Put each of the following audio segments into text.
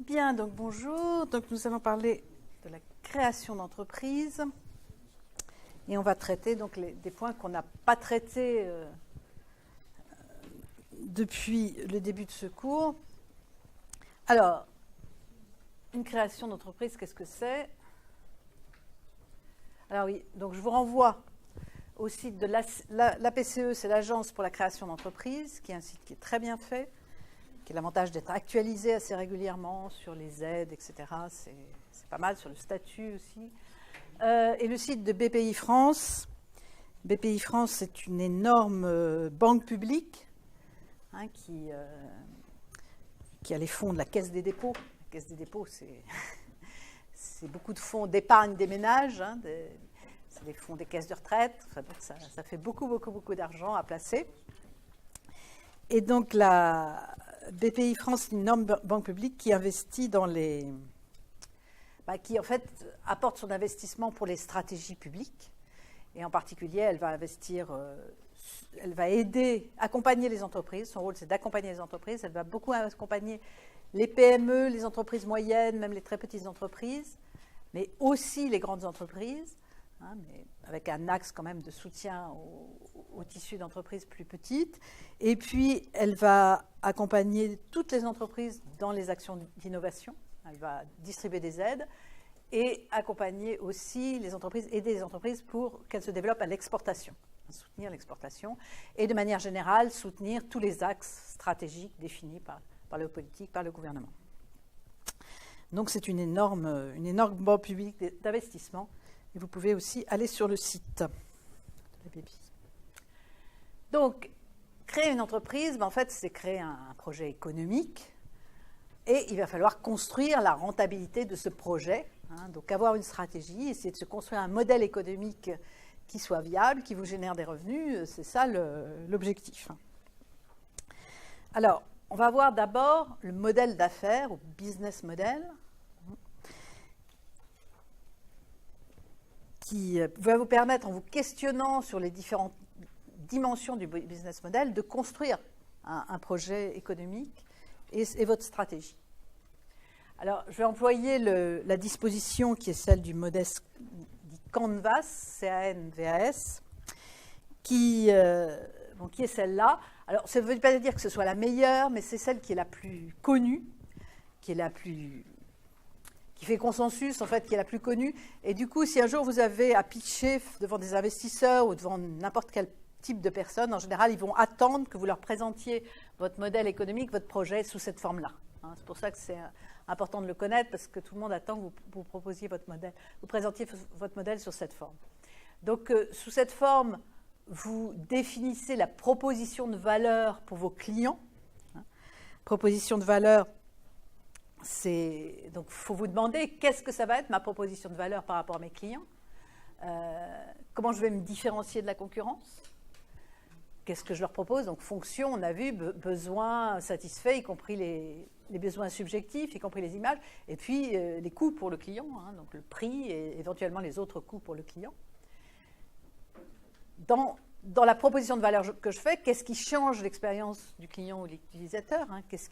Bien, donc bonjour. Donc nous allons parler de la création d'entreprise et on va traiter donc des points qu'on n'a pas traités depuis le début de ce cours. Alors, une création d'entreprise, qu'est-ce que c'est? Alors oui, donc je vous renvoie au site de l'APCE, c'est l'Agence pour la création d'entreprise, qui est un site qui est très bien fait, qui a l'avantage d'être actualisé assez régulièrement sur les aides, etc. C'est pas mal, sur le statut aussi. Et le site de BPI France. BPI France, c'est une énorme banque publique qui a les fonds de la Caisse des dépôts. La Caisse des dépôts, c'est beaucoup de fonds d'épargne des ménages, c'est des fonds des caisses de retraite. Enfin, donc ça fait beaucoup d'argent à placer. Et donc la BPI France, c'est une énorme banque publique qui investit dans qui en fait apporte son investissement pour les stratégies publiques. Et en particulier, elle va investir, elle va accompagner les entreprises. Son rôle, c'est d'accompagner les entreprises. Elle va beaucoup accompagner les PME, les entreprises moyennes, même les très petites entreprises, mais aussi les grandes entreprises, mais avec un axe quand même de soutien au tissu d'entreprises plus petites. Et puis, elle va accompagner toutes les entreprises dans les actions d'innovation. Elle va distribuer des aides et accompagner aussi les entreprises, aider les entreprises pour qu'elles se développent à l'exportation, soutenir l'exportation et de manière générale soutenir tous les axes stratégiques définis par le politique, par le gouvernement. Donc c'est une énorme banque publique d'investissement et vous pouvez aussi aller sur le site de la BPI. Donc créer une entreprise, en fait c'est créer un projet économique. Et il va falloir construire la rentabilité de ce projet. Donc avoir une stratégie, essayer de se construire un modèle économique qui soit viable, qui vous génère des revenus, c'est ça l'objectif. Alors, on va voir d'abord le modèle d'affaires, ou business model, qui va vous permettre, en vous questionnant sur les différentes dimensions du business model, de construire un projet économique et votre stratégie. Alors, je vais employer la disposition qui est celle du modeste Canvas, C-A-N-V-A-S, qui est celle-là. Alors, ça ne veut pas dire que ce soit la meilleure, mais c'est celle qui est la plus connue, qui fait consensus, en fait, qui est la plus connue. Et du coup, si un jour vous avez à pitcher devant des investisseurs ou devant n'importe quel type de personnes, en général, ils vont attendre que vous leur présentiez votre modèle économique, votre projet sous cette forme-là. C'est pour ça que c'est important de le connaître, parce que tout le monde attend que vous proposiez votre modèle, vous présentiez votre modèle sur cette forme. Donc, sous cette forme, vous définissez la proposition de valeur pour vos clients. Proposition de valeur, donc il faut vous demander qu'est-ce que ça va être ma proposition de valeur par rapport à mes clients, comment je vais me différencier de la concurrence. Qu'est-ce que je leur propose? Donc, fonction, on a vu, besoins satisfaits, y compris les besoins subjectifs, y compris les images, et puis les coûts pour le client, donc le prix et éventuellement les autres coûts pour le client. Dans la proposition de valeur que je fais, qu'est-ce qui change l'expérience du client ou de l'utilisateur, qu'est-ce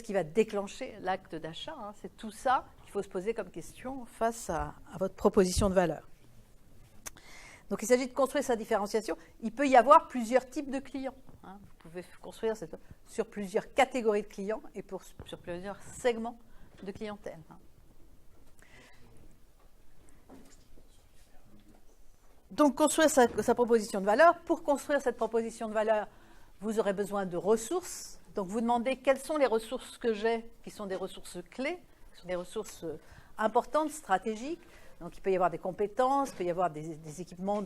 qui va déclencher l'acte d'achat, c'est tout ça qu'il faut se poser comme question face à votre proposition de valeur. Donc, il s'agit de construire sa différenciation. Il peut y avoir plusieurs types de clients. Vous pouvez construire sur plusieurs catégories de clients et sur plusieurs segments de clientèle. Donc, construire sa proposition de valeur. Pour construire cette proposition de valeur, vous aurez besoin de ressources. Donc, vous demandez quelles sont les ressources que j'ai, qui sont des ressources clés, qui sont des ressources importantes, stratégiques. Donc, il peut y avoir des compétences, il peut y avoir des équipements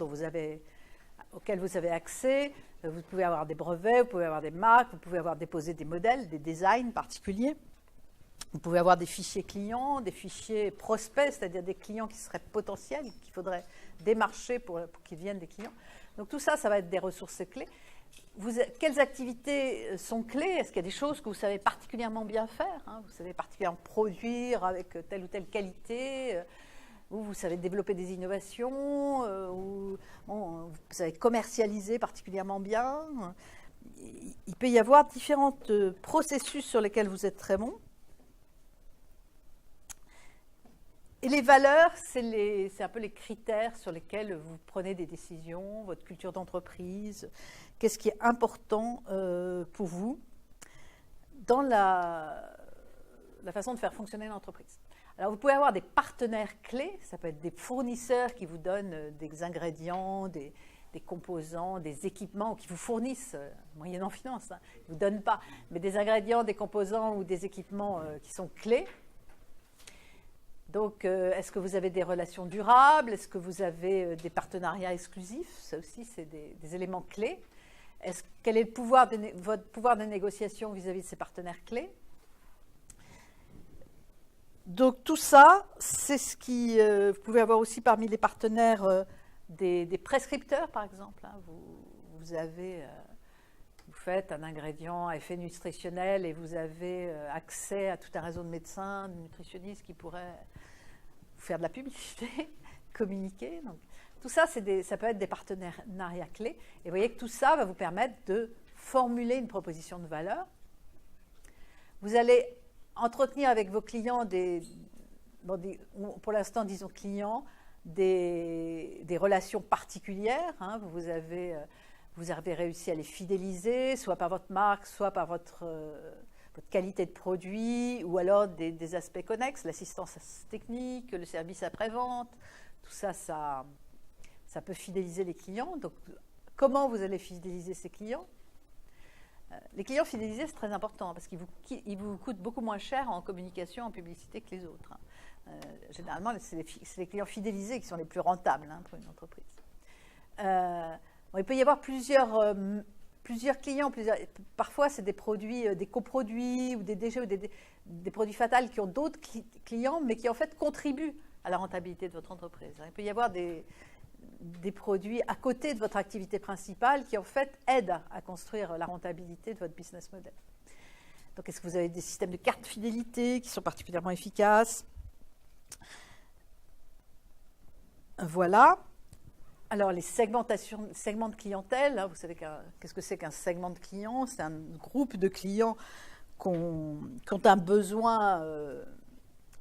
auxquels vous avez accès. Vous pouvez avoir des brevets, vous pouvez avoir des marques, vous pouvez avoir déposé des modèles, des designs particuliers. Vous pouvez avoir des fichiers clients, des fichiers prospects, c'est-à-dire des clients qui seraient potentiels, qu'il faudrait démarcher pour qu'ils deviennent des clients. Donc, tout ça, ça va être des ressources clés. Quelles activités sont clés? Est-ce qu'il y a des choses que vous savez particulièrement bien faire? Vous savez particulièrement produire avec telle ou telle qualité? Ou vous savez développer des innovations, ou vous savez commercialiser particulièrement bien. Il peut y avoir différents processus sur lesquels vous êtes très bon. Et les valeurs, c'est un peu les critères sur lesquels vous prenez des décisions, votre culture d'entreprise, qu'est-ce qui est important pour vous dans la façon de faire fonctionner l'entreprise. Alors, vous pouvez avoir des partenaires clés, ça peut être des fournisseurs qui vous donnent des ingrédients, des composants, des équipements, qui vous fournissent, moyennant finance, hein, ils ne vous donnent pas, mais des ingrédients, des composants ou des équipements qui sont clés. Donc, est-ce que vous avez des relations durables? Est-ce que vous avez des partenariats exclusifs? Ça aussi, c'est des éléments clés. Quel est votre pouvoir de négociation vis-à-vis de ces partenaires clés? Donc, tout ça, c'est ce qui... vous pouvez avoir aussi parmi les partenaires des prescripteurs, par exemple. Hein. Vous faites un ingrédient à effet nutritionnel et vous avez accès à tout un réseau de médecins, de nutritionnistes qui pourraient vous faire de la publicité, communiquer. Donc, tout ça, ça peut être des partenariats clés. Et vous voyez que tout ça va vous permettre de formuler une proposition de valeur. Vous allez entretenir avec vos clients pour l'instant, disons clients, des relations particulières. Hein. Vous avez réussi à les fidéliser, soit par votre marque, soit par votre qualité de produit, ou alors des aspects connexes, l'assistance technique, le service après-vente. Tout ça, ça peut fidéliser les clients. Donc, comment vous allez fidéliser ces clients? Les clients fidélisés, c'est très important parce qu'ils vous coûtent beaucoup moins cher en communication, en publicité que les autres. Généralement, c'est les clients fidélisés qui sont les plus rentables pour une entreprise. Il peut y avoir plusieurs clients. Parfois, c'est des produits, des coproduits ou des déchets ou des produits fatals qui ont d'autres clients, mais qui en fait contribuent à la rentabilité de votre entreprise. Il peut y avoir des produits à côté de votre activité principale qui en fait aident à construire la rentabilité de votre business model. Donc, est-ce que vous avez des systèmes de carte fidélité qui sont particulièrement efficaces? Voilà. Alors, les segments de clientèle, hein, vous savez qu'est-ce que c'est qu'un segment de clients? C'est un groupe de clients qui ont un besoin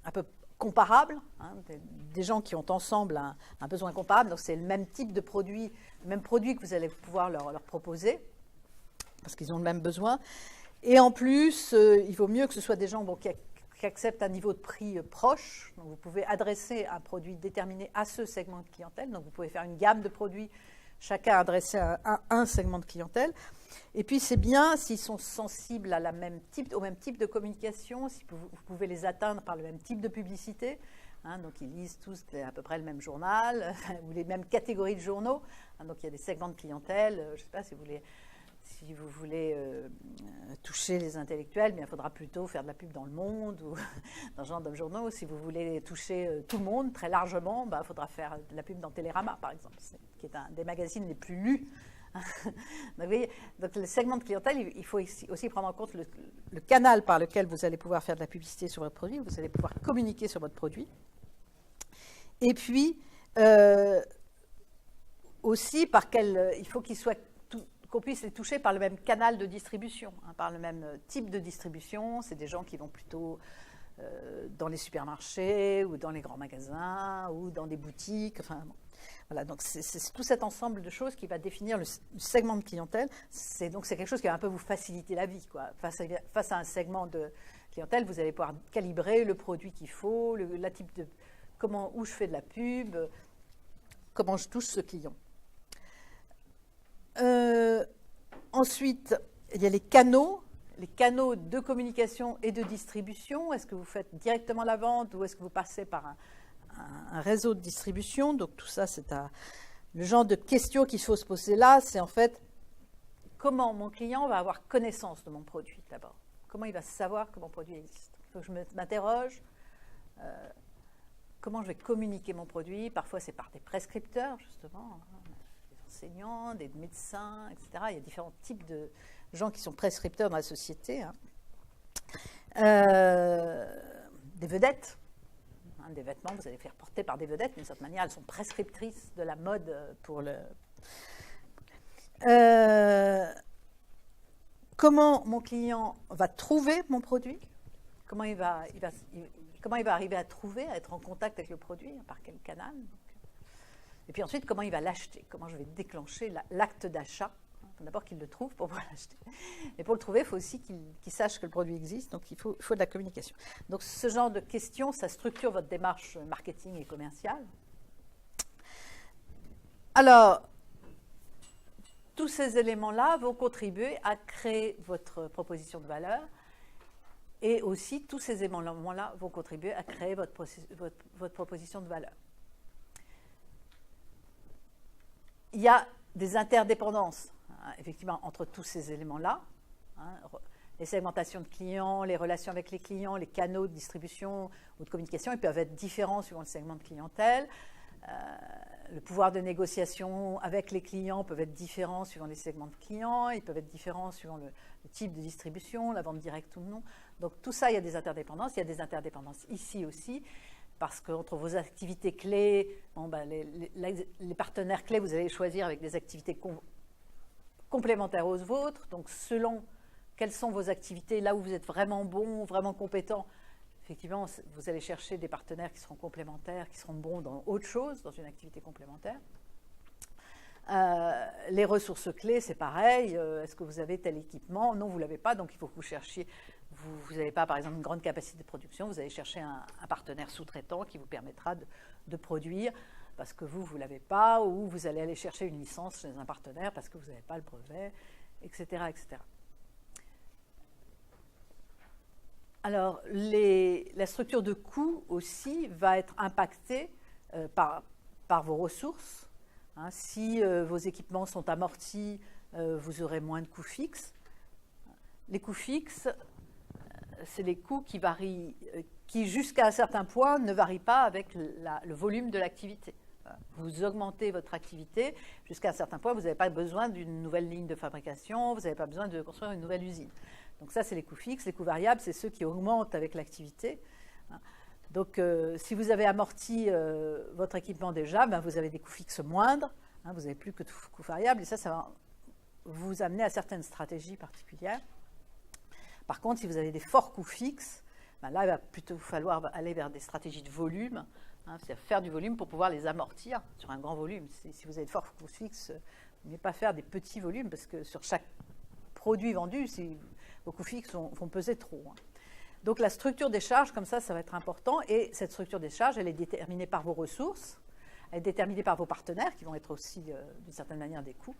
un peu comparable, hein, des gens qui ont ensemble un besoin comparable. Donc, c'est le même type de produit, le même produit que vous allez pouvoir leur proposer, parce qu'ils ont le même besoin. Et en plus, il vaut mieux que ce soit des gens qui acceptent un niveau de prix proche. Donc, vous pouvez adresser un produit déterminé à ce segment de clientèle. Donc, vous pouvez faire une gamme de produits, chacun adressé à un segment de clientèle. Et puis, c'est bien s'ils sont sensibles au même type de communication, si vous pouvez les atteindre par le même type de publicité. Hein, donc, ils lisent tous à peu près le même journal ou les mêmes catégories de journaux. Hein, donc, il y a des segments de clientèle. Je ne sais pas si vous voulez toucher les intellectuels, mais il faudra plutôt faire de la pub dans Le Monde ou dans ce genre de journaux. Si vous voulez toucher tout le monde très largement, il faudra faire de la pub dans Télérama, par exemple, qui est un des magazines les plus lus. Donc, le segment de clientèle, il faut aussi prendre en compte le canal par lequel vous allez pouvoir faire de la publicité sur votre produit, vous allez pouvoir communiquer sur votre produit. Et puis, aussi, il faut qu'on puisse les toucher par le même canal de distribution, hein, par le même type de distribution. C'est des gens qui vont plutôt dans les supermarchés ou dans les grands magasins ou dans des boutiques. Enfin, bon. Voilà, donc c'est tout cet ensemble de choses qui va définir le segment de clientèle. Donc c'est quelque chose qui va un peu vous faciliter la vie, quoi. Face à un segment de clientèle, vous allez pouvoir calibrer le produit qu'il faut, où je fais de la pub, comment je touche ce client. Ensuite, il y a les canaux de communication et de distribution. Est-ce que vous faites directement la vente ou est-ce que vous passez par un réseau de distribution? Donc tout ça, c'est le genre de questions qu'il faut se poser là, c'est en fait comment mon client va avoir connaissance de mon produit d'abord. Comment il va savoir que mon produit existe? Il faut que je m'interroge. Comment je vais communiquer mon produit? Parfois, c'est par des prescripteurs, justement, des enseignants, des médecins, etc. Il y a différents types de gens qui sont prescripteurs dans la société. Hein. Des vedettes. Des vêtements, vous allez faire porter par des vedettes, d'une certaine manière, elles sont prescriptrices de la mode pour le... Comment mon client va trouver mon produit? comment il va arriver à trouver, à être en contact avec le produit, par quel canal. Et puis ensuite, comment il va l'acheter, comment je vais déclencher l'acte d'achat. D'abord qu'il le trouve pour pouvoir l'acheter. Mais pour le trouver, il faut aussi qu'il sache que le produit existe, donc il faut de la communication. Donc ce genre de questions, ça structure votre démarche marketing et commerciale. Alors, tous ces éléments-là vont contribuer à créer votre proposition de valeur, et aussi tous ces éléments-là vont contribuer à créer votre proposition de valeur. Il y a des interdépendances, effectivement, entre tous ces éléments-là. Les segmentations de clients, les relations avec les clients, les canaux de distribution ou de communication, ils peuvent être différents suivant le segment de clientèle. Le pouvoir de négociation avec les clients peut être différent suivant les segments de clients, ils peuvent être différents suivant le type de distribution, la vente directe ou non. Donc tout ça, il y a des interdépendances. Il y a des interdépendances ici aussi, parce qu'entre vos activités clés, les partenaires clés, vous allez choisir avec des activités complémentaires aux vôtres. Donc selon quelles sont vos activités, là où vous êtes vraiment bon, vraiment compétent, effectivement, vous allez chercher des partenaires qui seront complémentaires, qui seront bons dans autre chose, dans une activité complémentaire. Les ressources clés, c'est pareil. Est-ce que vous avez tel équipement? Non, vous ne l'avez pas, donc il faut que vous cherchiez. Vous n'avez pas, par exemple, une grande capacité de production. Vous allez chercher un partenaire sous-traitant qui vous permettra de produire parce que vous ne l'avez pas, ou vous allez aller chercher une licence chez un partenaire parce que vous n'avez pas le brevet, etc., etc. Alors, la structure de coût aussi va être impactée par vos ressources. Si vos équipements sont amortis, vous aurez moins de coûts fixes. Les coûts fixes, c'est les coûts qui varient, qui jusqu'à un certain point ne varient pas avec le volume de l'activité. Vous augmentez votre activité, jusqu'à un certain point, vous n'avez pas besoin d'une nouvelle ligne de fabrication, vous n'avez pas besoin de construire une nouvelle usine. Donc ça, c'est les coûts fixes. Les coûts variables, c'est ceux qui augmentent avec l'activité. Donc, si vous avez amorti votre équipement déjà, vous avez des coûts fixes moindres. Vous n'avez plus que de coûts variables. Et ça va vous amener à certaines stratégies particulières. Par contre, si vous avez des forts coûts fixes, là, il va plutôt falloir aller vers des stratégies de volume, c'est-à-dire faire du volume pour pouvoir les amortir sur un grand volume. Si vous avez de forts coûts fixes, ne pas faire des petits volumes, parce que sur chaque produit vendu, vos coûts fixes vont peser trop. Donc la structure des charges, comme ça va être important. Et cette structure des charges, elle est déterminée par vos ressources, elle est déterminée par vos partenaires, qui vont être aussi, d'une certaine manière, des coûts,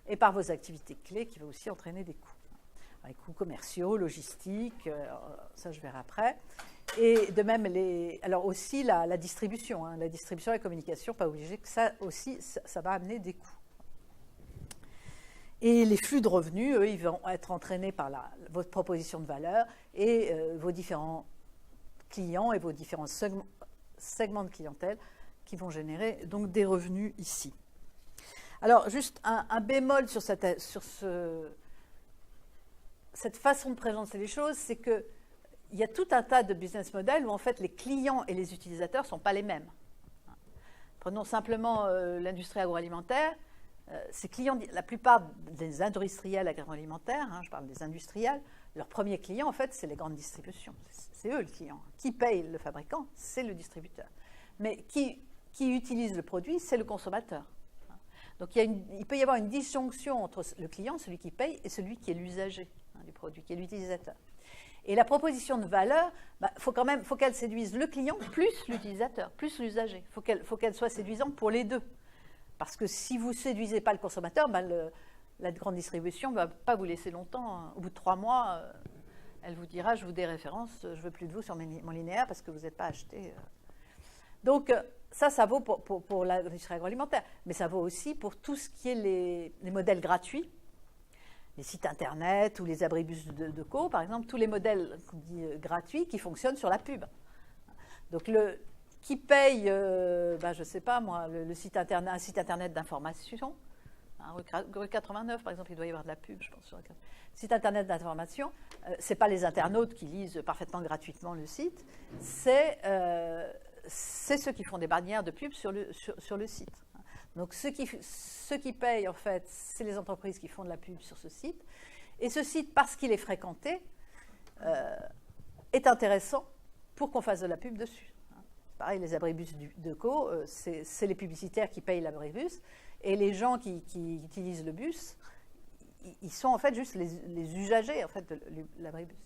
et par vos activités clés, qui vont aussi entraîner des coûts. Les coûts commerciaux, logistiques, ça je verrai après. Et de même, alors aussi la distribution. La distribution et la communication, pas obligé que ça aussi, ça va amener des coûts. Et les flux de revenus, eux, ils vont être entraînés par votre proposition de valeur et vos différents clients et vos différents segments de clientèle qui vont générer donc des revenus ici. Alors, juste un bémol sur cette façon de présenter les choses, c'est qu'il y a tout un tas de business models où en fait les clients et les utilisateurs ne sont pas les mêmes. Prenons simplement l'industrie agroalimentaire. Ces clients, la plupart des industriels agroalimentaires, je parle des industriels, leurs premiers clients, en fait, c'est les grandes distributions. C'est eux le client. Qui paye le fabricant, c'est le distributeur. Mais qui utilise le produit, c'est le consommateur. Donc il peut y avoir une disjonction entre le client, celui qui paye, et celui qui est l'usager du produit, qui est l'utilisateur. Et la proposition de valeur, faut qu'elle séduise le client plus l'utilisateur, plus l'usager. Faut qu'elle soit séduisante pour les deux. Parce que si vous ne séduisez pas le consommateur, la grande distribution ne va pas vous laisser longtemps. Au bout de 3 mois, elle vous dira, je vous déréférence, je ne veux plus de vous sur mon linéaire parce que vous n'êtes pas acheté. Donc ça vaut pour l'industrie agroalimentaire. Mais ça vaut aussi pour tout ce qui est les modèles gratuits, les sites internet ou les abribus de co, par exemple, tous les modèles gratuits qui fonctionnent sur la pub. Donc qui paye, je ne sais pas moi, un site internet d'information, rue 89 par exemple, il doit y avoir de la pub, je pense, sur le site internet d'information, ce n'est pas les internautes qui lisent parfaitement gratuitement le site, c'est ceux qui font des bannières de pub sur le site. Donc ceux qui payent, en fait, c'est les entreprises qui font de la pub sur ce site, et ce site, parce qu'il est fréquenté, est intéressant pour qu'on fasse de la pub dessus. Pareil, les abribus de Co, c'est les publicitaires qui payent l'abribus, et les gens qui utilisent le bus, ils sont en fait juste les usagers en fait, de l'abribus.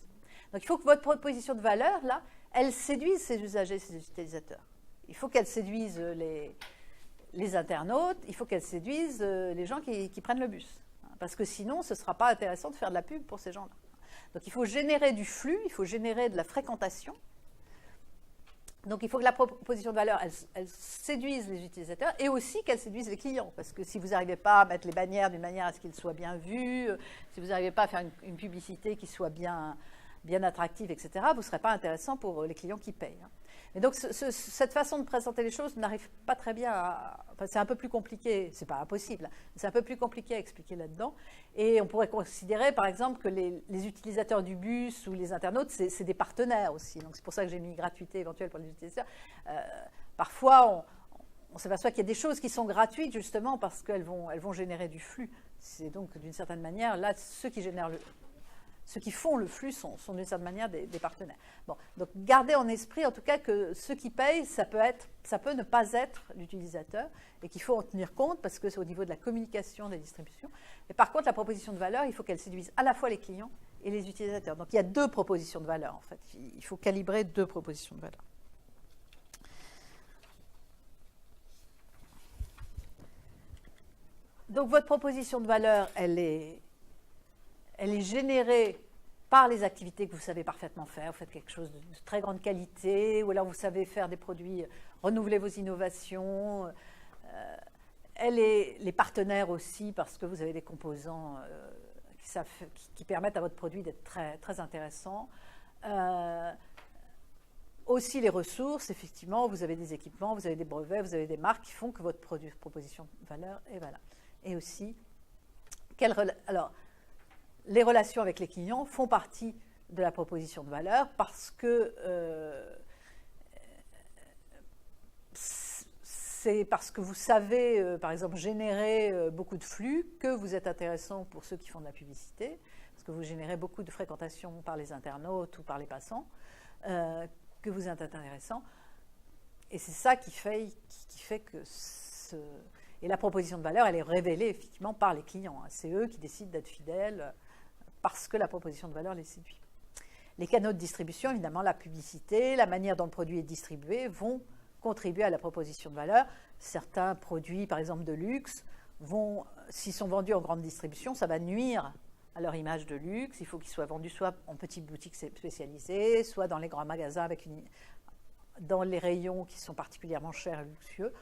Donc il faut que votre proposition de valeur, là, elle séduise ces usagers, ces utilisateurs. Il faut qu'elle séduise les internautes, il faut qu'elle séduise les gens qui prennent le bus. Parce que sinon, ce ne sera pas intéressant de faire de la pub pour ces gens-là. Donc il faut générer du flux, il faut générer de la fréquentation. Donc il faut que la proposition de valeur, elle séduise les utilisateurs et aussi qu'elle séduise les clients. Parce que si vous n'arrivez pas à mettre les bannières d'une manière à ce qu'ils soient bien vus, si vous n'arrivez pas à faire une publicité qui soit bien attractive, etc., vous ne serez pas intéressant pour les clients qui payent. Et donc cette façon de présenter les choses n'arrive pas très bien à... Enfin, c'est un peu plus compliqué, c'est pas impossible, c'est un peu plus compliqué à expliquer là-dedans. Et on pourrait considérer, par exemple, que les utilisateurs du bus ou les internautes, c'est des partenaires aussi. Donc c'est pour ça que j'ai mis gratuité éventuelle pour les utilisateurs. Parfois, on s'aperçoit qu'il y a des choses qui sont gratuites justement parce qu'elles vont générer du flux. C'est donc d'une certaine manière, là, ceux qui font le flux sont d'une certaine manière des partenaires. Bon, donc gardez en esprit en tout cas que ceux qui payent, ça peut ne pas être l'utilisateur et qu'il faut en tenir compte parce que c'est au niveau de la communication, des distributions. Et par contre, la proposition de valeur, il faut qu'elle séduise à la fois les clients et les utilisateurs. Donc il y a deux propositions de valeur en fait. Il faut calibrer deux propositions de valeur. Donc votre proposition de valeur, elle est générée par les activités que vous savez parfaitement faire. Vous faites quelque chose de très grande qualité, ou alors vous savez faire des produits, renouveler vos innovations. Elle est les partenaires aussi, parce que vous avez des composants qui permettent à votre produit d'être très, très intéressant. Aussi les ressources, effectivement, vous avez des équipements, vous avez des brevets, vous avez des marques qui font que votre proposition de valeur est valable. Et aussi, alors, les relations avec les clients font partie de la proposition de valeur parce que c'est parce que vous savez, par exemple, générer beaucoup de flux que vous êtes intéressant pour ceux qui font de la publicité, parce que vous générez beaucoup de fréquentation par les internautes ou par les passants, que vous êtes intéressant. Et c'est ça qui fait que Et la proposition de valeur, elle est révélée effectivement par les clients. C'est eux qui décident d'être fidèles parce que la proposition de valeur les séduit. Les canaux de distribution, évidemment, la publicité, la manière dont le produit est distribué vont contribuer à la proposition de valeur. Certains produits, par exemple de luxe, s'ils sont vendus en grande distribution, ça va nuire à leur image de luxe. Il faut qu'ils soient vendus soit en petites boutiques spécialisées, soit dans les grands magasins, dans les rayons qui sont particulièrement chers et luxueux.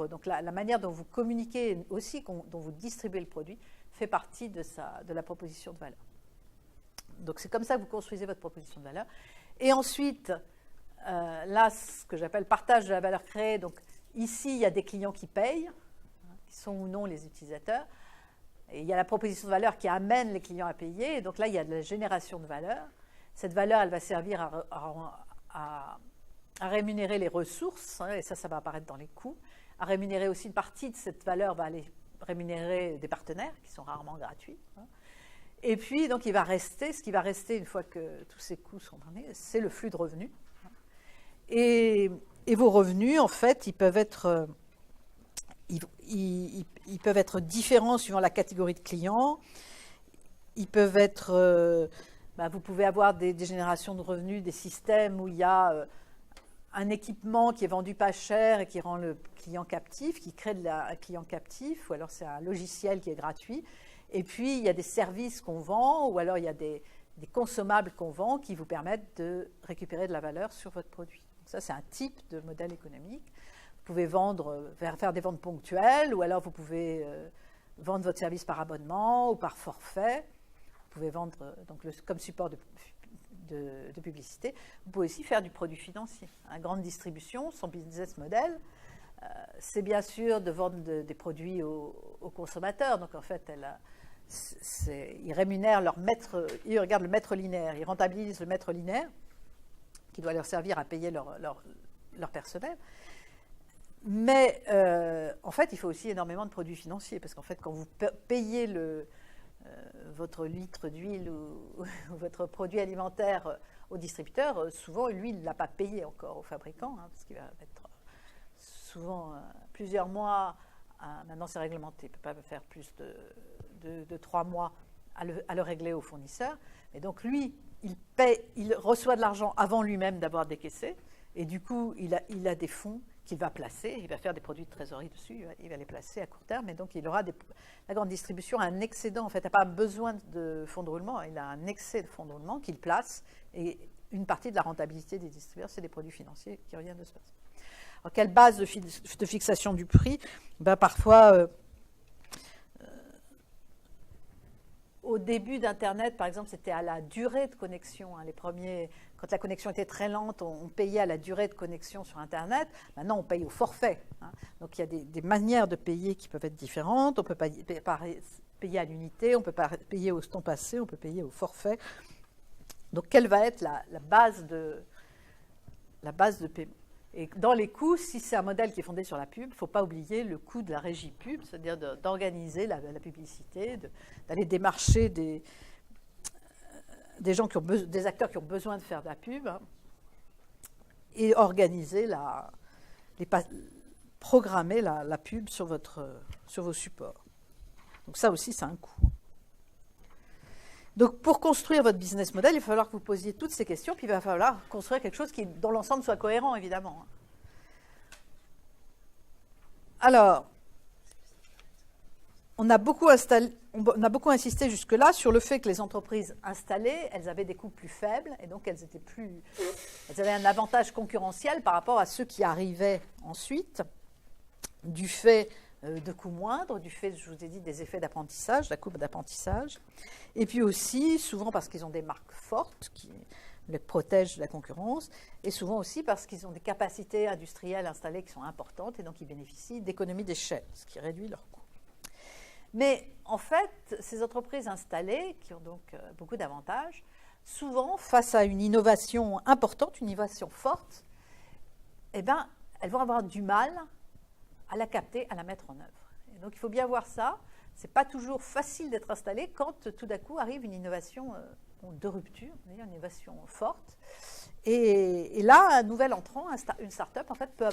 Donc la manière dont vous communiquez, aussi dont vous distribuez le produit, fait partie de la proposition de valeur. Donc c'est comme ça que vous construisez votre proposition de valeur. Et ensuite, là, ce que j'appelle partage de la valeur créée. Donc ici, il y a des clients qui payent, qui sont ou non les utilisateurs. Et il y a la proposition de valeur qui amène les clients à payer. Et donc là, il y a de la génération de valeur. Cette valeur, elle va servir à rémunérer les ressources, et ça va apparaître dans les coûts. À rémunérer aussi une partie de cette valeur va aller rémunérer des partenaires qui sont rarement gratuits. Et puis, donc, ce qui va rester une fois que tous ces coûts sont donnés, c'est le flux de revenus. Et vos revenus, en fait, ils peuvent être différents suivant la catégorie de clients. Ils peuvent être... vous pouvez avoir des générations de revenus, des systèmes où il y a un équipement qui est vendu pas cher et qui rend le client captif, qui crée un client captif, ou alors c'est un logiciel qui est gratuit. Et puis, il y a des services qu'on vend, ou alors il y a des consommables qu'on vend qui vous permettent de récupérer de la valeur sur votre produit. Donc ça, c'est un type de modèle économique. Vous pouvez faire des ventes ponctuelles, ou alors vous pouvez vendre votre service par abonnement ou par forfait. Vous pouvez vendre comme support de publicité. Vous pouvez aussi faire du produit financier. Une grande distribution, son business model, c'est bien sûr de vendre des produits aux consommateurs. Donc en fait, ils rémunèrent ils regardent le maître linéaire, ils rentabilisent le maître linéaire qui doit leur servir à payer leur personnel. Mais en fait, il faut aussi énormément de produits financiers parce qu'en fait, quand vous payez votre litre d'huile ou votre produit alimentaire au distributeur, souvent, lui, il ne l'a pas payé encore au fabricant, hein, parce qu'il va mettre souvent plusieurs mois. Maintenant, c'est réglementé, il ne peut pas faire plus de 3 mois à le régler au fournisseur. Et donc, lui, il reçoit de l'argent avant lui-même d'avoir décaissé, et du coup, il a des fonds qu'il va placer, il va faire des produits de trésorerie dessus, il va les placer à court terme, et donc il aura la grande distribution a un excédent, en fait, n'a pas besoin de fonds de roulement, il a un excès de fonds de roulement qu'il place, et une partie de la rentabilité des distributeurs, c'est des produits financiers qui reviennent de ce passé. Alors, quelle base de fixation du prix? Parfois, au début d'Internet, par exemple, c'était à la durée de connexion. Les premiers, quand la connexion était très lente, on payait à la durée de connexion sur Internet. Maintenant, on paye au forfait. Donc, il y a des manières de payer qui peuvent être différentes. On peut payer à l'unité, on peut payer au temps passé, on peut payer au forfait. Donc, quelle va être la base de paiement? Et dans les coûts, si c'est un modèle qui est fondé sur la pub, il ne faut pas oublier le coût de la régie pub, c'est-à-dire d'organiser la publicité, d'aller démarcher des gens des acteurs qui ont besoin de faire de la pub, hein, et organiser programmer la pub sur vos supports. Donc ça aussi, c'est un coût. Donc pour construire votre business model, il va falloir que vous posiez toutes ces questions, puis il va falloir construire quelque chose qui, dans l'ensemble, soit cohérent, évidemment. Alors, on a beaucoup insisté jusque-là sur le fait que les entreprises installées, elles avaient des coûts plus faibles, et donc elles avaient un avantage concurrentiel par rapport à ceux qui arrivaient ensuite, du fait de coûts moindres, du fait, je vous ai dit, des effets d'apprentissage, la courbe d'apprentissage, et puis aussi, souvent parce qu'ils ont des marques fortes qui les protègent de la concurrence, et souvent aussi parce qu'ils ont des capacités industrielles installées qui sont importantes, et donc ils bénéficient d'économies d'échelle, ce qui réduit leurs coûts. Mais en fait, ces entreprises installées, qui ont donc beaucoup d'avantages, souvent, face à une innovation importante, une innovation forte, elles vont avoir du mal à la capter, à la mettre en œuvre. Et donc il faut bien voir ça. Ce n'est pas toujours facile d'être installé quand tout d'un coup arrive une innovation de rupture, une innovation forte. Et là, un nouvel entrant, une start-up, en fait, peut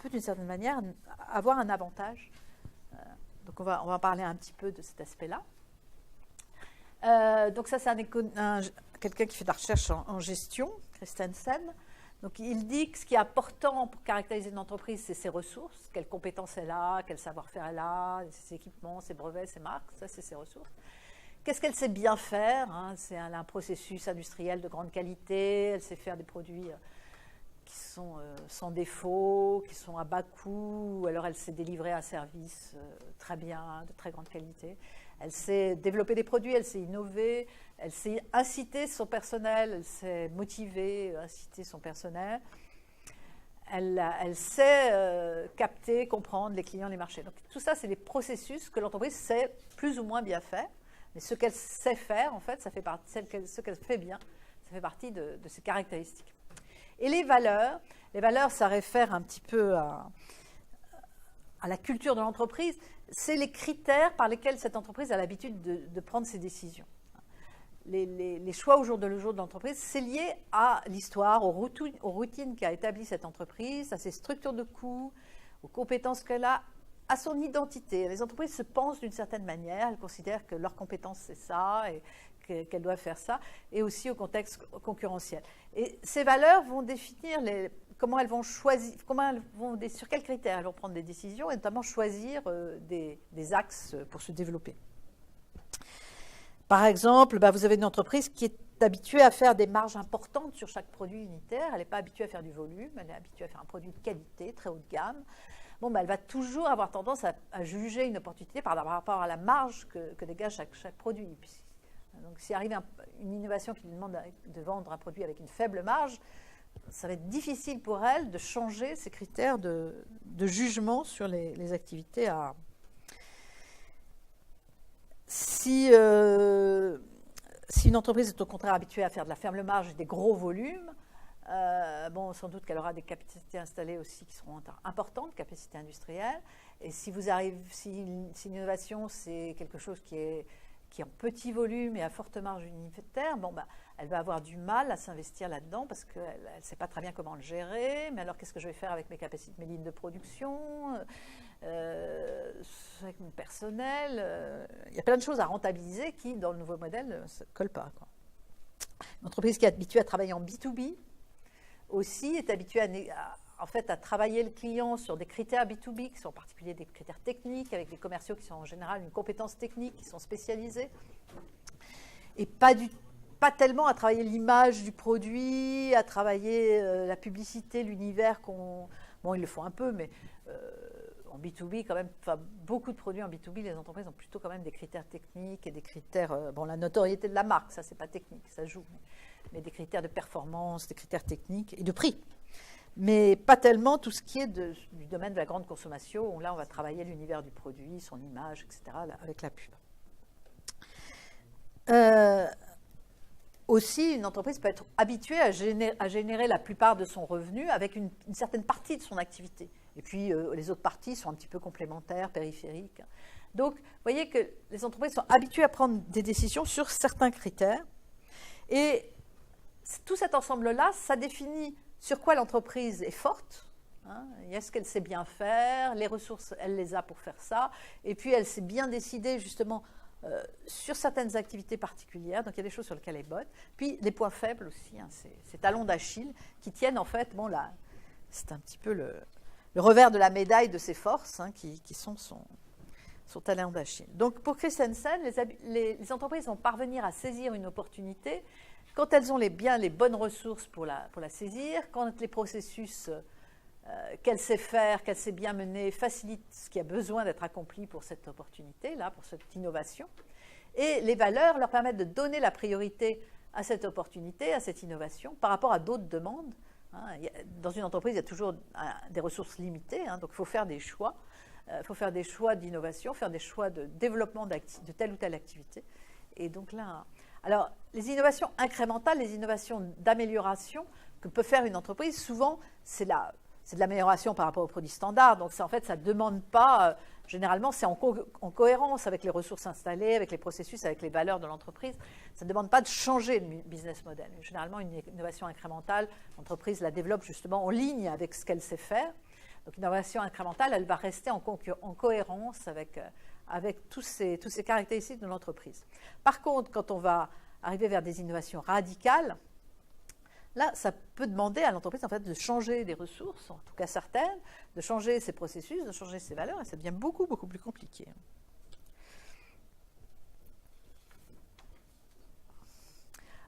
d'une certaine manière, avoir un avantage. Donc on va en parler un petit peu de cet aspect-là. Donc ça, c'est quelqu'un qui fait de la recherche en gestion, Christensen. Donc il dit que ce qui est important pour caractériser une entreprise, c'est ses ressources, quelles compétences elle a, quel savoir-faire elle a, ses équipements, ses brevets, ses marques, ça c'est ses ressources. Qu'est-ce qu'elle sait bien faire, hein? Elle a un processus industriel de grande qualité, elle sait faire des produits qui sont sans défaut, qui sont à bas coût, alors elle sait délivrer un service très bien, de très grande qualité. Elle sait développer des produits, elle sait innover, elle sait inciter son personnel, elle sait motiver, inciter son personnel. Elle sait capter, comprendre les clients, les marchés. Donc tout ça, c'est des processus que l'entreprise sait plus ou moins bien faire. Mais ce qu'elle sait faire, en fait, ce qu'elle fait bien, ça fait partie de ses caractéristiques. Et les valeurs, ça réfère un petit peu à la culture de l'entreprise. C'est les critères par lesquels cette entreprise a l'habitude de prendre ses décisions. Les choix au jour de l'entreprise, c'est lié à l'histoire, aux routines qu'a établies cette entreprise, à ses structures de coûts, aux compétences qu'elle a, à son identité. Les entreprises se pensent d'une certaine manière, elles considèrent que leur compétence c'est ça et qu'elles doivent faire ça, et aussi au contexte concurrentiel. Et ces valeurs vont définir comment elles vont choisir, sur quels critères elles vont prendre des décisions, et notamment choisir des axes pour se développer. Par exemple, vous avez une entreprise qui est habituée à faire des marges importantes sur chaque produit unitaire. Elle n'est pas habituée à faire du volume, elle est habituée à faire un produit de qualité, très haut de gamme. Elle va toujours avoir tendance à juger une opportunité par rapport à la marge que dégage chaque produit. Donc, s'il arrive une innovation qui lui demande de vendre un produit avec une faible marge, ça va être difficile pour elle de changer ses critères de jugement sur les activités à... Si une entreprise est au contraire habituée à faire de la faible marge et des gros volumes, Bon, sans doute qu'elle aura des capacités installées aussi qui seront importantes, capacités industrielles. Et si l'innovation, c'est quelque chose qui est en petit volume et à forte marge unitaire, bon, elle va avoir du mal à s'investir là-dedans parce qu'elle ne sait pas très bien comment le gérer. Mais alors, qu'est-ce que je vais faire avec mes capacités, mes lignes de production, avec mon personnel? Il y a plein de choses à rentabiliser qui, dans le nouveau modèle, ne se collent pas, quoi. Une entreprise qui est habituée à travailler en B2B aussi est habituée à travailler le client sur des critères B2B qui sont en particulier des critères techniques, avec des commerciaux qui sont en général une compétence technique, qui sont spécialisés, et pas tellement à travailler l'image du produit, à travailler la publicité, l'univers Bon, ils le font un peu, mais en B2B, quand même, beaucoup de produits en B2B, les entreprises ont plutôt quand même des critères techniques et des critères, la notoriété de la marque, ça, c'est pas technique, ça joue, mais des critères de performance, des critères techniques et de prix. Mais pas tellement tout ce qui est du domaine de la grande consommation, où là, on va travailler l'univers du produit, son image, etc., avec la pub. Aussi, une entreprise peut être habituée à générer la plupart de son revenu avec une certaine partie de son activité. Et puis, les autres parties sont un petit peu complémentaires, périphériques. Donc, vous voyez que les entreprises sont habituées à prendre des décisions sur certains critères. Et tout cet ensemble-là, ça définit sur quoi l'entreprise est forte. Est-ce qu'elle sait bien faire? Les ressources, elle les a pour faire ça. Et puis, elle s'est bien décidée, justement, sur certaines activités particulières, donc il y a des choses sur lesquelles elle est bonne. Puis les points faibles aussi, ces talons d'Achille qui tiennent en fait, là, c'est un petit peu le revers de la médaille de ses forces, qui sont son talon d'Achille. Donc pour Christensen, les entreprises vont parvenir à saisir une opportunité quand elles ont les bonnes ressources pour la saisir, quand les processus qu'elle sait faire, qu'elle sait bien mener, facilite ce qui a besoin d'être accompli pour cette opportunité-là, pour cette innovation. Et les valeurs leur permettent de donner la priorité à cette opportunité, à cette innovation, par rapport à d'autres demandes. Dans une entreprise, il y a toujours des ressources limitées, donc il faut faire des choix. Il faut faire des choix d'innovation, faire des choix de développement de telle ou telle activité. Et donc là, alors les innovations incrémentales, les innovations d'amélioration que peut faire une entreprise, souvent, c'est de l'amélioration par rapport aux produits standards. Donc, en fait, ça ne demande pas, généralement, c'est en cohérence avec les ressources installées, avec les processus, avec les valeurs de l'entreprise. Ça ne demande pas de changer le business model. Généralement, une innovation incrémentale, l'entreprise la développe justement en ligne avec ce qu'elle sait faire. Donc, l'innovation incrémentale, elle va rester en cohérence avec toutes ces caractéristiques de l'entreprise. Par contre, quand on va arriver vers des innovations radicales, là, ça peut demander à l'entreprise en fait, de changer des ressources, en tout cas certaines, de changer ses processus, de changer ses valeurs, et ça devient beaucoup, beaucoup plus compliqué.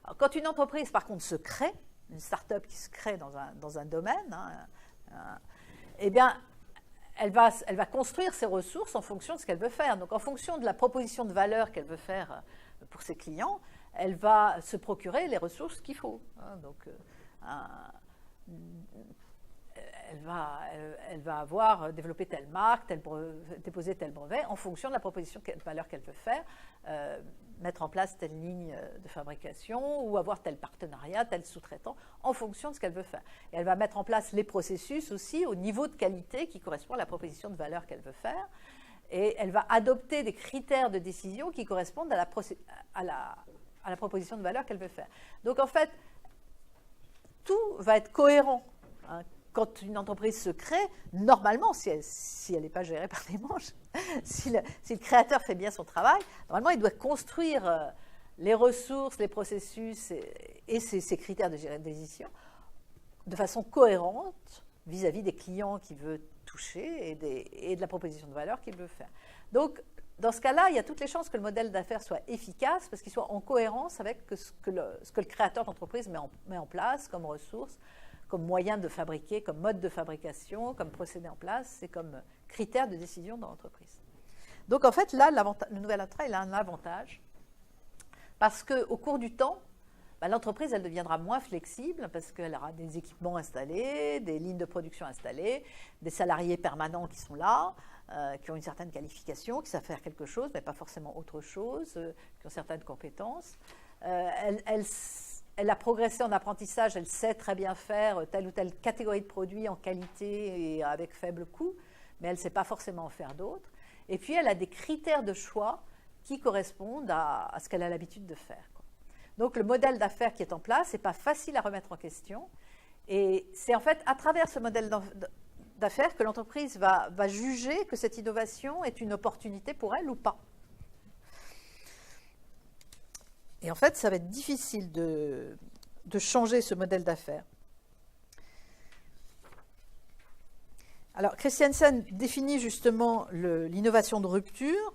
Alors, quand une entreprise, par contre, se crée, une start-up qui se crée dans un domaine, eh bien, elle va construire ses ressources en fonction de ce qu'elle veut faire. Donc, en fonction de la proposition de valeur qu'elle veut faire pour ses clients, elle va se procurer les ressources qu'il faut. Donc, elle va avoir développé telle marque, déposé tel brevet en fonction de la proposition de valeur qu'elle veut faire, mettre en place telle ligne de fabrication ou avoir tel partenariat, tel sous-traitant en fonction de ce qu'elle veut faire. Et elle va mettre en place les processus aussi au niveau de qualité qui correspond à la proposition de valeur qu'elle veut faire. Et elle va adopter des critères de décision qui correspondent à la proposition de valeur qu'elle veut faire. Donc, en fait, tout va être cohérent. Quand une entreprise se crée, normalement, si elle n'est pas gérée par des manches, si le créateur fait bien son travail, normalement, il doit construire les ressources, les processus et ses critères de décision de façon cohérente vis-à-vis des clients qu'il veut toucher et de la proposition de valeur qu'il veut faire. Donc, dans ce cas-là, il y a toutes les chances que le modèle d'affaires soit efficace parce qu'il soit en cohérence avec ce que le créateur d'entreprise met en place comme ressources, comme moyen de fabriquer, comme mode de fabrication, comme procédé en place et comme critère de décision dans l'entreprise. Donc, en fait, là, le nouvel intra, il a un avantage parce qu'au cours du temps, l'entreprise, elle deviendra moins flexible parce qu'elle aura des équipements installés, des lignes de production installées, des salariés permanents qui sont là, qui ont une certaine qualification, qui savent faire quelque chose, mais pas forcément autre chose, qui ont certaines compétences. Elle elle a progressé en apprentissage, elle sait très bien faire telle ou telle catégorie de produits en qualité et avec faible coût, mais elle ne sait pas forcément en faire d'autres. Et puis, elle a des critères de choix qui correspondent à ce qu'elle a l'habitude de faire, quoi. Donc, le modèle d'affaires qui est en place n'est pas facile à remettre en question. Et c'est en fait à travers ce modèle d'affaires que l'entreprise va juger que cette innovation est une opportunité pour elle ou pas. Et en fait, ça va être difficile de changer ce modèle d'affaires. Alors, Christiansen définit justement l'innovation de rupture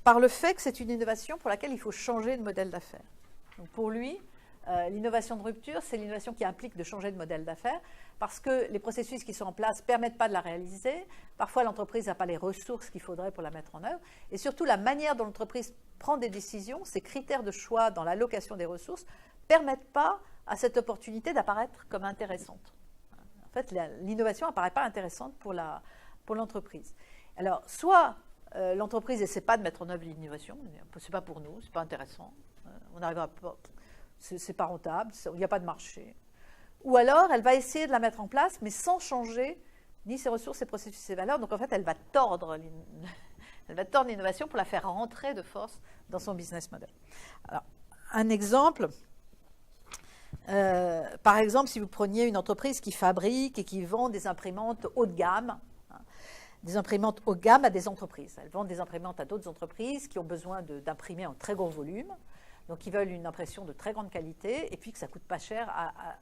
par le fait que c'est une innovation pour laquelle il faut changer de modèle d'affaires. Donc pour lui, l'innovation de rupture, c'est l'innovation qui implique de changer de modèle d'affaires parce que les processus qui sont en place ne permettent pas de la réaliser. Parfois, l'entreprise n'a pas les ressources qu'il faudrait pour la mettre en œuvre. Et surtout, la manière dont l'entreprise prend des décisions, ses critères de choix dans l'allocation des ressources, ne permettent pas à cette opportunité d'apparaître comme intéressante. En fait, l'innovation n'apparaît pas intéressante pour l'entreprise. Alors, soit l'entreprise n'essaie pas de mettre en œuvre l'innovation, c'est pas pour nous, c'est pas intéressant, on n'arrivera pas, c'est pas rentable, il n'y a pas de marché. Ou alors, elle va essayer de la mettre en place, mais sans changer ni ses ressources, ses processus, ses valeurs. Donc, en fait, elle va tordre l'innovation pour la faire rentrer de force dans son business model. Alors, un exemple, par exemple, si vous preniez une entreprise qui fabrique et qui vend des imprimantes haut de gamme, des imprimantes haut de gamme à des entreprises. Elles vendent des imprimantes à d'autres entreprises qui ont besoin d'imprimer en très gros volume. Donc, ils veulent une impression de très grande qualité et puis que ça ne coûte pas cher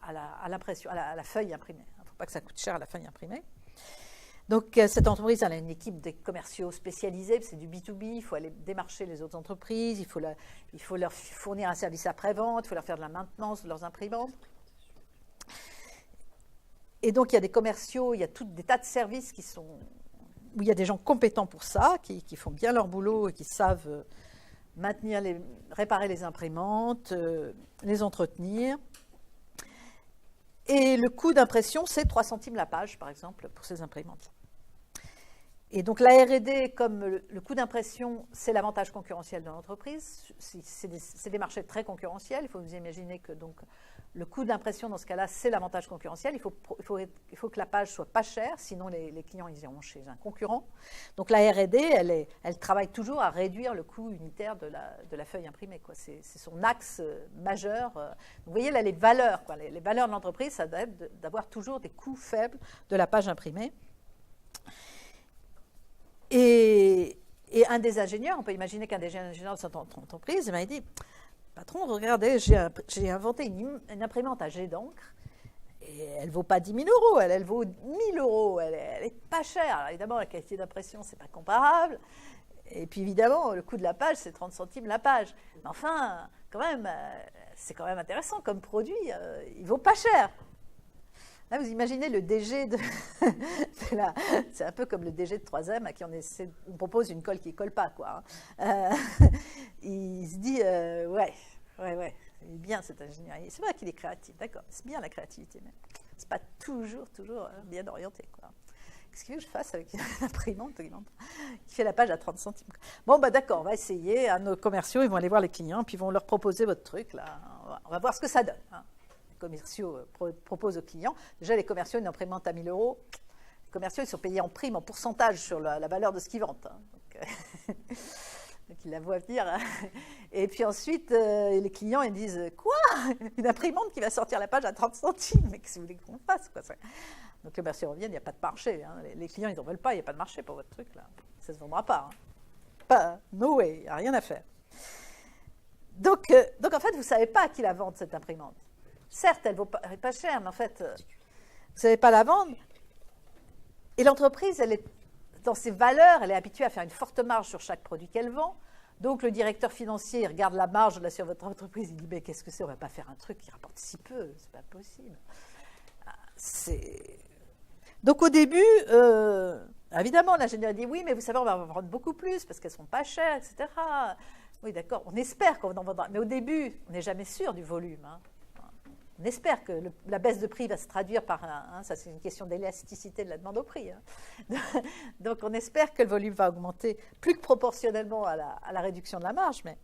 à l'impression, à la feuille imprimée. Il ne faut pas que ça coûte cher à la feuille imprimée. Donc, cette entreprise, elle a une équipe de commerciaux spécialisés, c'est du B2B, il faut aller démarcher les autres entreprises, il faut leur fournir un service après-vente, il faut leur faire de la maintenance de leurs imprimantes. Et donc, il y a des commerciaux, il y a des tas de services où il y a des gens compétents pour ça, qui font bien leur boulot et qui savent réparer les imprimantes, les entretenir. Et le coût d'impression, c'est 3 centimes la page, par exemple, pour ces imprimantes. Et donc la R&D, comme le coût d'impression, c'est l'avantage concurrentiel de l'entreprise. C'est des marchés très concurrentiels. Il faut vous imaginer que donc, le coût d'impression, dans ce cas-là, c'est l'avantage concurrentiel. Il faut que la page soit pas chère, sinon les clients ils iront chez un concurrent. Donc la R&D, elle travaille toujours à réduire le coût unitaire de la feuille imprimée, quoi. C'est son axe majeur. Vous voyez là les valeurs, quoi. Les valeurs de l'entreprise, ça doit être d'avoir toujours des coûts faibles de la page imprimée. Et un des ingénieurs, on peut imaginer qu'un des ingénieurs de cette entreprise, il m'a dit, patron, regardez, j'ai inventé une imprimante à jet d'encre et elle ne vaut pas 10 000 euros, elle vaut 1 000 euros, elle est pas chère. Alors évidemment, la qualité d'impression, ce n'est pas comparable. Et puis évidemment, le coût de la page, c'est 30 centimes la page. Mais enfin, quand même, c'est quand même intéressant comme produit, il ne vaut pas cher. Là, vous imaginez le DG c'est un peu comme le DG de 3M à qui on propose une colle qui ne colle pas, quoi. Il se dit, ouais, il est bien cet ingénieur. C'est vrai qu'il est créatif, d'accord, c'est bien la créativité, mais ce n'est pas toujours bien orienté, quoi. Qu'est-ce que je fasse avec une imprimante qui fait la page à 30 centimes? Bon, d'accord, on va essayer. Nos commerciaux, ils vont aller voir les clients, puis ils vont leur proposer votre truc, là. On va voir ce que ça donne, hein. Commerciaux proposent aux clients. Déjà, les commerciaux, une imprimante à 1 000 euros, les commerciaux, ils sont payés en prime, en pourcentage sur la valeur de ce qu'ils vendent, hein. Donc, ils la voient venir. Et puis ensuite, les clients, ils disent, quoi? Une imprimante qui va sortir la page à 30 centimes? Mais qu'est-ce que vous voulez qu'on fasse, quoi? Donc, les commerciaux reviennent, il n'y a pas de marché, hein. Les clients, ils n'en veulent pas, il n'y a pas de marché pour votre truc, là. Ça ne se vendra pas, hein. Pas, no way, il n'y a rien à faire. Donc, en fait, vous ne savez pas à qui la vendre, cette imprimante. Certes, elle ne vaut pas cher, mais en fait, vous ne savez pas la vendre. Et l'entreprise, elle est dans ses valeurs, elle est habituée à faire une forte marge sur chaque produit qu'elle vend. Donc, le directeur financier, il regarde la marge là, sur votre entreprise, il dit, mais qu'est-ce que c'est? On ne va pas faire un truc qui rapporte si peu, c'est pas possible. Donc, au début, évidemment, l'ingénieur dit, oui, mais vous savez, on va en vendre beaucoup plus parce qu'elles ne sont pas chères, etc. Oui, d'accord, on espère qu'on en vendra. Mais au début, on n'est jamais sûr du volume, hein. On espère que la baisse de prix va se traduire par ça c'est une question d'élasticité de la demande au prix, hein. Donc on espère que le volume va augmenter plus que proportionnellement à la réduction de la marge, mais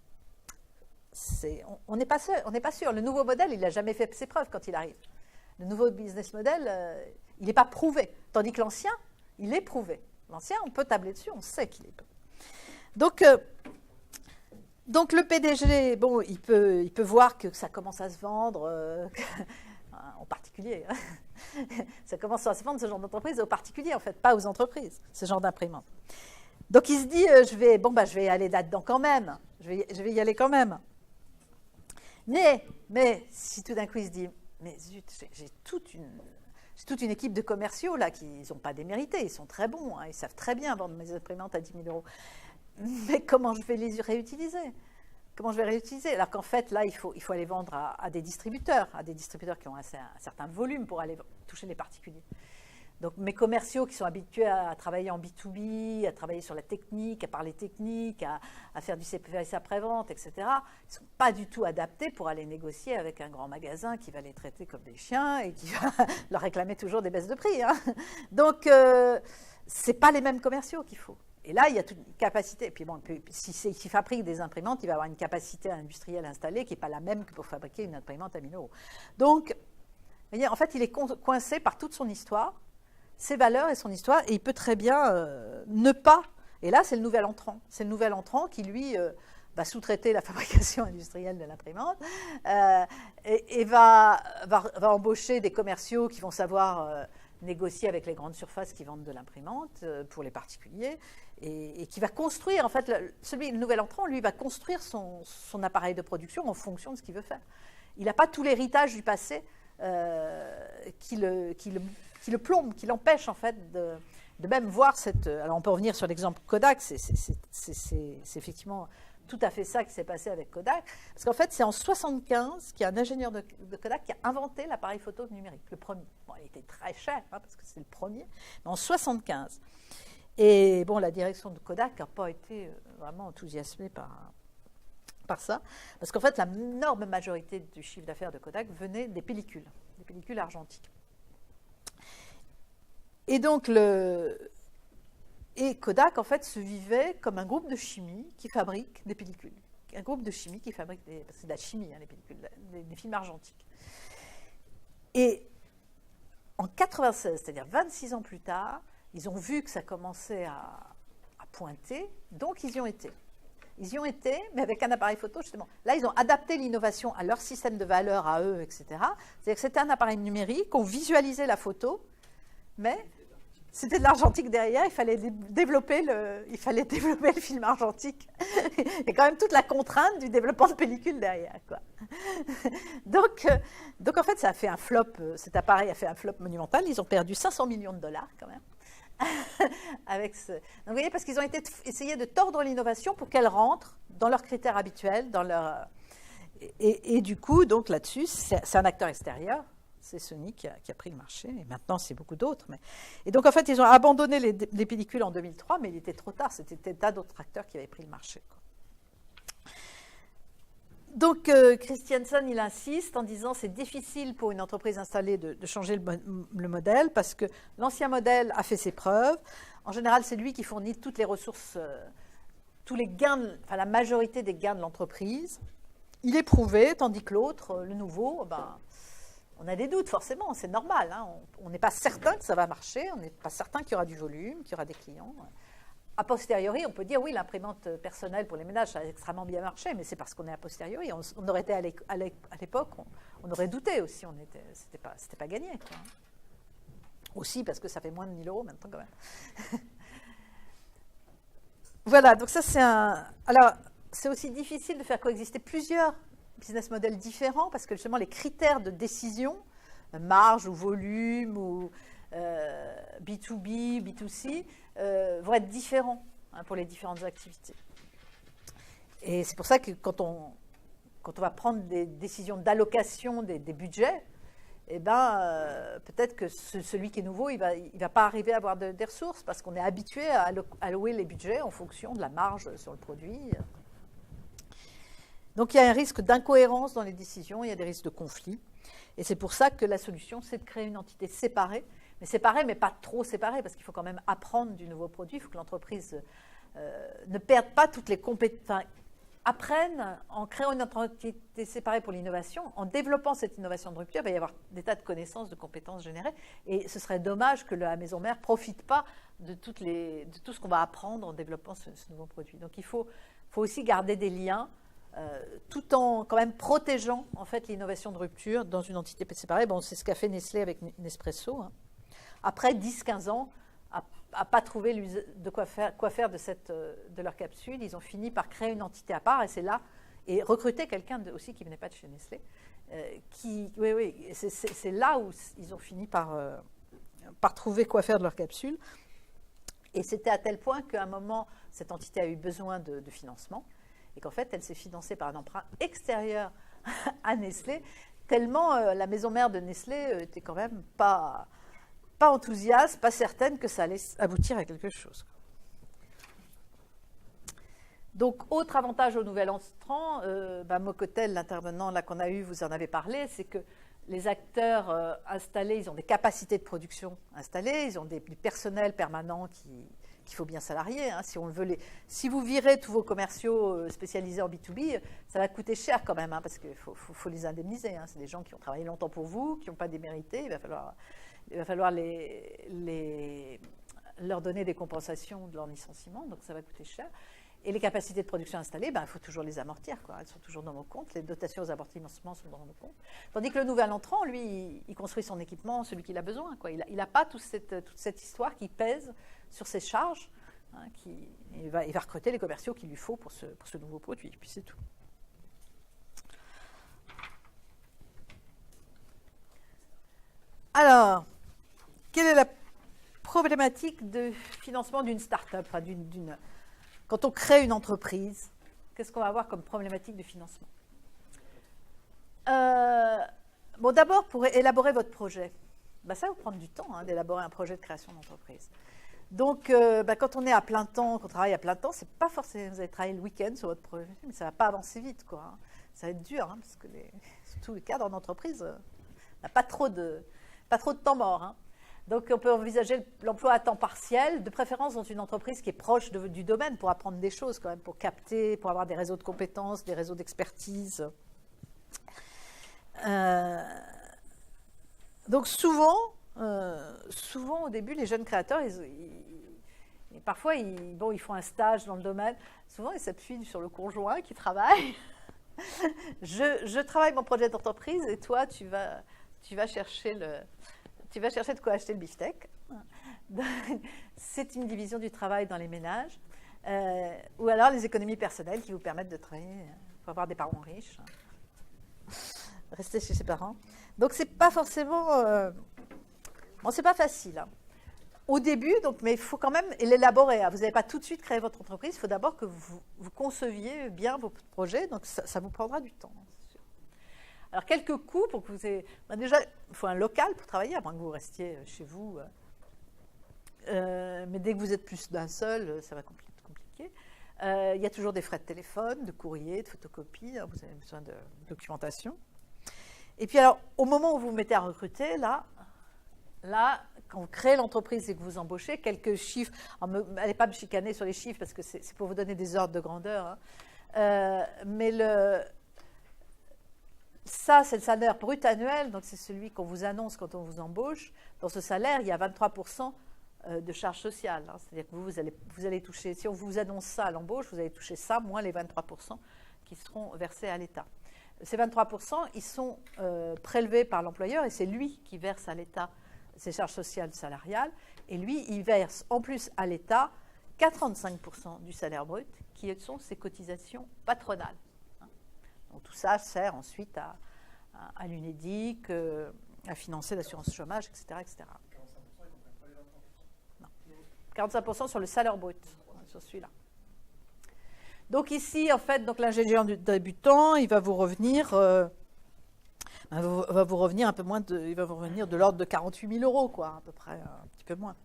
on n'est pas sûr. Le nouveau modèle, il n'a jamais fait ses preuves quand il arrive. Le nouveau business model, il n'est pas prouvé. Tandis que l'ancien, il est prouvé. L'ancien, on peut tabler dessus, on sait qu'il est prouvé. Donc le PDG, bon, il peut voir que ça commence à se vendre, en particulier. Ça commence à se vendre, ce genre d'entreprise, aux particuliers, en fait, pas aux entreprises, ce genre d'imprimante. Donc il se dit, je vais y aller là-dedans quand même. Je vais y aller quand même. Mais si tout d'un coup il se dit, mais zut, j'ai toute une équipe de commerciaux là qui n'ont pas démérité, ils sont très bons, hein, ils savent très bien vendre mes imprimantes à 10 000 euros. Mais comment je vais les réutiliser? Comment je vais réutiliser? Alors qu'en fait, là, il faut aller vendre à des distributeurs qui ont un certain volume pour aller toucher les particuliers. Donc mes commerciaux qui sont habitués à travailler en B2B, à travailler sur la technique, à parler technique, à faire du service après-vente, etc., ils ne sont pas du tout adaptés pour aller négocier avec un grand magasin qui va les traiter comme des chiens et qui va leur réclamer toujours des baisses de prix. Hein. Donc, ce n'est pas les mêmes commerciaux qu'il faut. Et là, il y a toute une capacité. Et puis bon, s'il fabrique des imprimantes, il va avoir une capacité industrielle installée qui n'est pas la même que pour fabriquer une imprimante à 1 000 euros. Donc, vous voyez, en fait, il est coincé par toute son histoire, ses valeurs et son histoire, et il peut très bien ne pas. Et là, c'est le nouvel entrant. C'est le nouvel entrant qui, lui, va sous-traiter la fabrication industrielle de l'imprimante et va embaucher des commerciaux qui vont savoir négocier avec les grandes surfaces qui vendent de l'imprimante pour les particuliers et qui va construire, en fait, le nouvel entrant, lui, va construire son appareil de production en fonction de ce qu'il veut faire. Il n'a pas tout l'héritage du passé qui le plombe, qui l'empêche, en fait, de même voir cette... Alors, on peut revenir sur l'exemple Kodak, c'est effectivement tout à fait ça qui s'est passé avec Kodak, parce qu'en fait, c'est en 1975 qu'il y a un ingénieur de Kodak qui a inventé l'appareil photo numérique, le premier. Bon, il était très cher, hein, parce que c'est le premier, mais en 1975. Et bon, la direction de Kodak n'a pas été vraiment enthousiasmée par ça, parce qu'en fait, la énorme majorité du chiffre d'affaires de Kodak venait des pellicules argentiques. Et donc, Kodak, en fait, se vivait comme un groupe de chimie qui fabrique des pellicules. Un groupe de chimie qui fabrique parce que c'est de la chimie, hein, les pellicules, des films argentiques. Et en 1996, c'est-à-dire 26 ans plus tard, ils ont vu que ça commençait à pointer, donc ils y ont été. Ils y ont été, mais avec un appareil photo, justement. Là, ils ont adapté l'innovation à leur système de valeurs, à eux, etc. C'est-à-dire que c'était un appareil numérique, on visualisait la photo, mais c'était de l'argentique derrière, il fallait développer le film argentique. Il y a quand même toute la contrainte du développement de pellicule derrière, quoi. Donc, en fait, ça a fait un flop, cet appareil a fait un flop monumental. Ils ont perdu 500 millions de dollars, quand même. Donc, vous voyez, parce qu'ils ont essayé de tordre l'innovation pour qu'elle rentre dans leurs critères habituels, et du coup, donc là-dessus, c'est un acteur extérieur. C'est Sony qui a pris le marché, et maintenant c'est beaucoup d'autres. Et donc en fait, ils ont abandonné les pellicules en 2003, mais il était trop tard, c'était des tas d'autres acteurs qui avaient pris le marché, quoi. Donc Christiansen, il insiste en disant c'est difficile pour une entreprise installée de changer le modèle, parce que l'ancien modèle a fait ses preuves. En général, c'est lui qui fournit toutes les ressources, tous les gains, enfin la majorité des gains de l'entreprise. Il est prouvé, tandis que l'autre, le nouveau, on a des doutes, forcément, c'est normal. Hein. On n'est pas certain que ça va marcher, on n'est pas certain qu'il y aura du volume, qu'il y aura des clients. A posteriori, on peut dire, oui, l'imprimante personnelle pour les ménages, ça a extrêmement bien marché, mais c'est parce qu'on est a posteriori. On aurait été à l'époque, on aurait douté aussi, c'était pas gagné, quoi. Aussi parce que ça fait moins de 1 000 euros maintenant, quand même. Voilà, donc ça, Alors, c'est aussi difficile de faire coexister plusieurs business models différents, parce que justement les critères de décision, marge ou volume ou B2B, B2C, vont être différents, hein, pour les différentes activités. Et c'est pour ça que quand on va prendre des décisions d'allocation des budgets, peut-être que celui qui est nouveau, il va pas arriver à avoir des ressources, parce qu'on est habitué à allouer les budgets en fonction de la marge sur le produit. Donc, il y a un risque d'incohérence dans les décisions, il y a des risques de conflit. Et c'est pour ça que la solution, c'est de créer une entité séparée, mais pas trop séparée, parce qu'il faut quand même apprendre du nouveau produit. Il faut que l'entreprise ne perde pas toutes les compétences, apprennent, en créant une entité séparée pour l'innovation, en développant cette innovation de rupture, il va y avoir des tas de connaissances, de compétences générées, et ce serait dommage que la maison mère ne profite pas de tout ce qu'on va apprendre en développant ce nouveau produit. Donc il faut aussi garder des liens, tout en quand même protégeant en fait l'innovation de rupture dans une entité séparée. Bon, c'est ce qu'a fait Nestlé avec Nespresso. Hein. Après 10-15 ans, à pas trouver de quoi faire de leur capsule, ils ont fini par créer une entité à part, et c'est là, et recruter quelqu'un aussi qui ne venait pas de chez Nestlé, c'est là où ils ont fini par trouver quoi faire de leur capsule. Et c'était à tel point qu'à un moment, cette entité a eu besoin de financement, et qu'en fait, elle s'est financée par un emprunt extérieur à Nestlé, tellement la maison mère de Nestlé était quand même pas enthousiaste, pas certaine que ça allait aboutir à quelque chose. Donc, autre avantage au nouvel entrant, Mocotel, l'intervenant là qu'on a eu, vous en avez parlé, c'est que les acteurs installés, ils ont des capacités de production installées, ils ont du personnel permanent qu'il faut bien salarier. Hein, si vous virez tous vos commerciaux spécialisés en B2B, ça va coûter cher quand même, hein, parce qu'il faut les indemniser. Hein, c'est des gens qui ont travaillé longtemps pour vous, qui n'ont pas démérité, il va falloir leur donner des compensations de leur licenciement, donc ça va coûter cher. Et les capacités de production installées, il faut toujours les amortir, quoi. Elles sont toujours dans nos comptes, les dotations aux amortissements sont dans nos comptes. Tandis que le nouvel entrant, lui, il construit son équipement, celui qu'il a besoin, quoi. Il n'a pas toute cette histoire qui pèse sur ses charges, hein, il va recruter les commerciaux qu'il lui faut pour ce nouveau produit, puis c'est tout. Alors, quelle est la problématique de financement d'une start-up, enfin quand on crée une entreprise, qu'est-ce qu'on va avoir comme problématique de financement? Bon, d'abord, pour élaborer votre projet, ça va vous prendre du temps hein, d'élaborer un projet de création d'entreprise. Donc, quand on est à plein temps, qu'on travaille à plein temps, c'est pas forcément vous allez travailler le week-end sur votre projet, mais ça ne va pas avancer vite, quoi. Hein. Ça va être dur, hein, parce que surtout le cadre en entreprise n'a pas trop de temps mort. Hein. Donc, on peut envisager l'emploi à temps partiel, de préférence dans une entreprise qui est proche du domaine pour apprendre des choses, quand même, pour capter, pour avoir des réseaux de compétences, des réseaux d'expertise. Donc, souvent, au début, les jeunes créateurs, parfois, ils font un stage dans le domaine. Souvent, ils s'appuient sur le conjoint qui travaille. Je travaille mon projet d'entreprise et toi, tu vas chercher de quoi acheter le beefsteak. C'est une division du travail dans les ménages. Ou alors les économies personnelles qui vous permettent de travailler pour avoir des parents riches. Rester chez ses parents. Donc, c'est pas forcément... c'est pas facile. Hein. Au début, mais il faut quand même l'élaborer. Hein. Vous n'allez pas tout de suite créer votre entreprise. Il faut d'abord que vous conceviez bien vos projets. Donc, ça vous prendra du temps. Alors, quelques coûts pour que vous ayez... déjà, il faut un local pour travailler, à moins que vous restiez chez vous. Mais dès que vous êtes plus d'un seul, ça va compliquer. Il y a toujours des frais de téléphone, de courrier, de photocopie. Hein, vous avez besoin de documentation. Et puis, alors, au moment où vous vous mettez à recruter, là, quand vous créez l'entreprise et que vous embauchez, quelques chiffres. N'allez pas me chicaner sur les chiffres parce que c'est pour vous donner des ordres de grandeur. Hein. Mais ça, c'est le salaire brut annuel, donc c'est celui qu'on vous annonce quand on vous embauche. Dans ce salaire, il y a 23% de charges sociales. Hein. C'est-à-dire que vous allez toucher, si on vous annonce ça à l'embauche, vous allez toucher ça, moins les 23% qui seront versés à l'État. Ces 23%, ils sont prélevés par l'employeur et c'est lui qui verse à l'État ses charges sociales salariales. Et lui, il verse en plus à l'État 45% du salaire brut, qui sont ses cotisations patronales. Donc tout ça sert ensuite à l'UNEDIC, à financer l'assurance chômage, etc. etc. 45% sur le salaire brut, sur celui-là. Donc ici, en fait, l'ingénieur débutant, il va vous revenir, un peu moins il va vous revenir de l'ordre de 48 000 €, quoi, à peu près, un petit peu moins.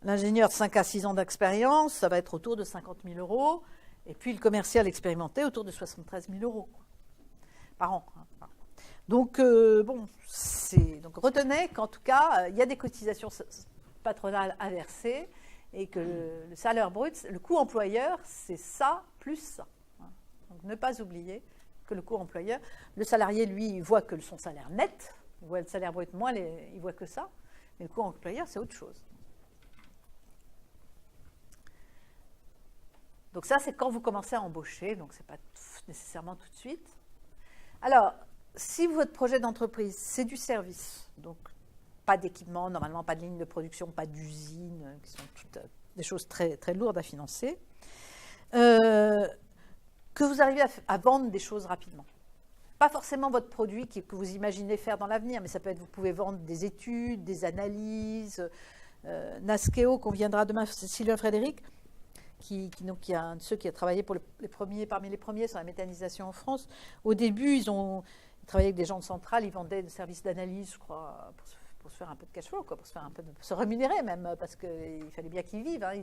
L'ingénieur de 5 à 6 ans d'expérience, ça va être autour de 50 000 €. Et puis le commercial expérimenté, autour de 73 000 € par an. Donc, donc retenez qu'en tout cas, il y a des cotisations patronales à verser et que le salaire brut, le coût employeur, c'est ça plus ça. Donc, ne pas oublier que le coût employeur, le salarié, lui, il voit que son salaire net, il voit le salaire brut moins, il voit que ça, mais le coût employeur, c'est autre chose. Donc ça, c'est quand vous commencez à embaucher, donc ce n'est pas nécessairement tout de suite. Alors, si votre projet d'entreprise, c'est du service, donc pas d'équipement, normalement pas de ligne de production, pas d'usine, qui sont toutes des choses très, très lourdes à financer, que vous arrivez à vendre des choses rapidement. Pas forcément votre produit que vous imaginez faire dans l'avenir, mais ça peut être, vous pouvez vendre des études, des analyses. Nasqueo, qu'on viendra demain, Sylvain Frédéric, qui est un de ceux qui a travaillé pour parmi les premiers sur la méthanisation en France. Au début, ils travaillaient avec des gens de Centrale, ils vendaient des services d'analyse, je crois, pour se faire un peu de cash flow, quoi, pour se rémunérer même, parce qu'il fallait bien qu'ils vivent. Hein.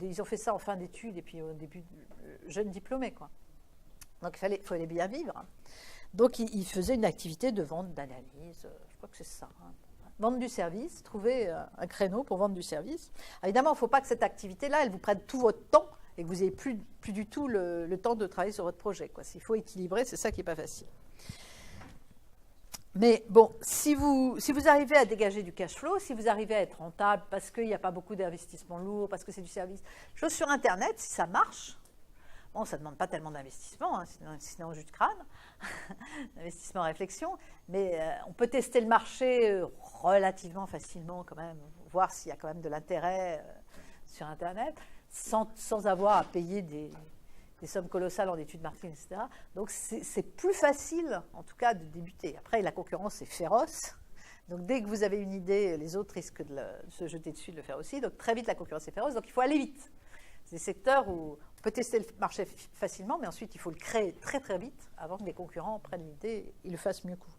Ils ont fait ça en fin d'études et puis au début, jeunes diplômés, quoi. Donc il fallait bien vivre. Hein. Donc ils faisaient une activité de vente, d'analyse, je crois que c'est ça. Hein. Vendre du service, trouver un créneau pour vendre du service. Évidemment, il ne faut pas que cette activité-là, elle vous prenne tout votre temps et que vous n'ayez plus du tout le temps de travailler sur votre projet. S'il faut équilibrer, c'est ça qui n'est pas facile. Mais bon, si vous arrivez à dégager du cash flow, si vous arrivez à être rentable parce qu'il n'y a pas beaucoup d'investissements lourds, parce que c'est du service, chose sur Internet, si ça marche, bon, ça ne demande pas tellement d'investissement, hein, sinon juste crâne, investissement réflexion, mais on peut tester le marché relativement facilement quand même, voir s'il y a quand même de l'intérêt sur Internet, sans avoir à payer des sommes colossales en études marketing, etc. Donc c'est plus facile, en tout cas, de débuter. Après, la concurrence est féroce. Donc dès que vous avez une idée, les autres risquent de se jeter dessus, de le faire aussi. Donc très vite, la concurrence est féroce. Donc il faut aller vite. C'est des secteurs où on peut tester le marché facilement, mais ensuite, il faut le créer très très vite avant que les concurrents prennent l'idée et le fassent mieux que vous.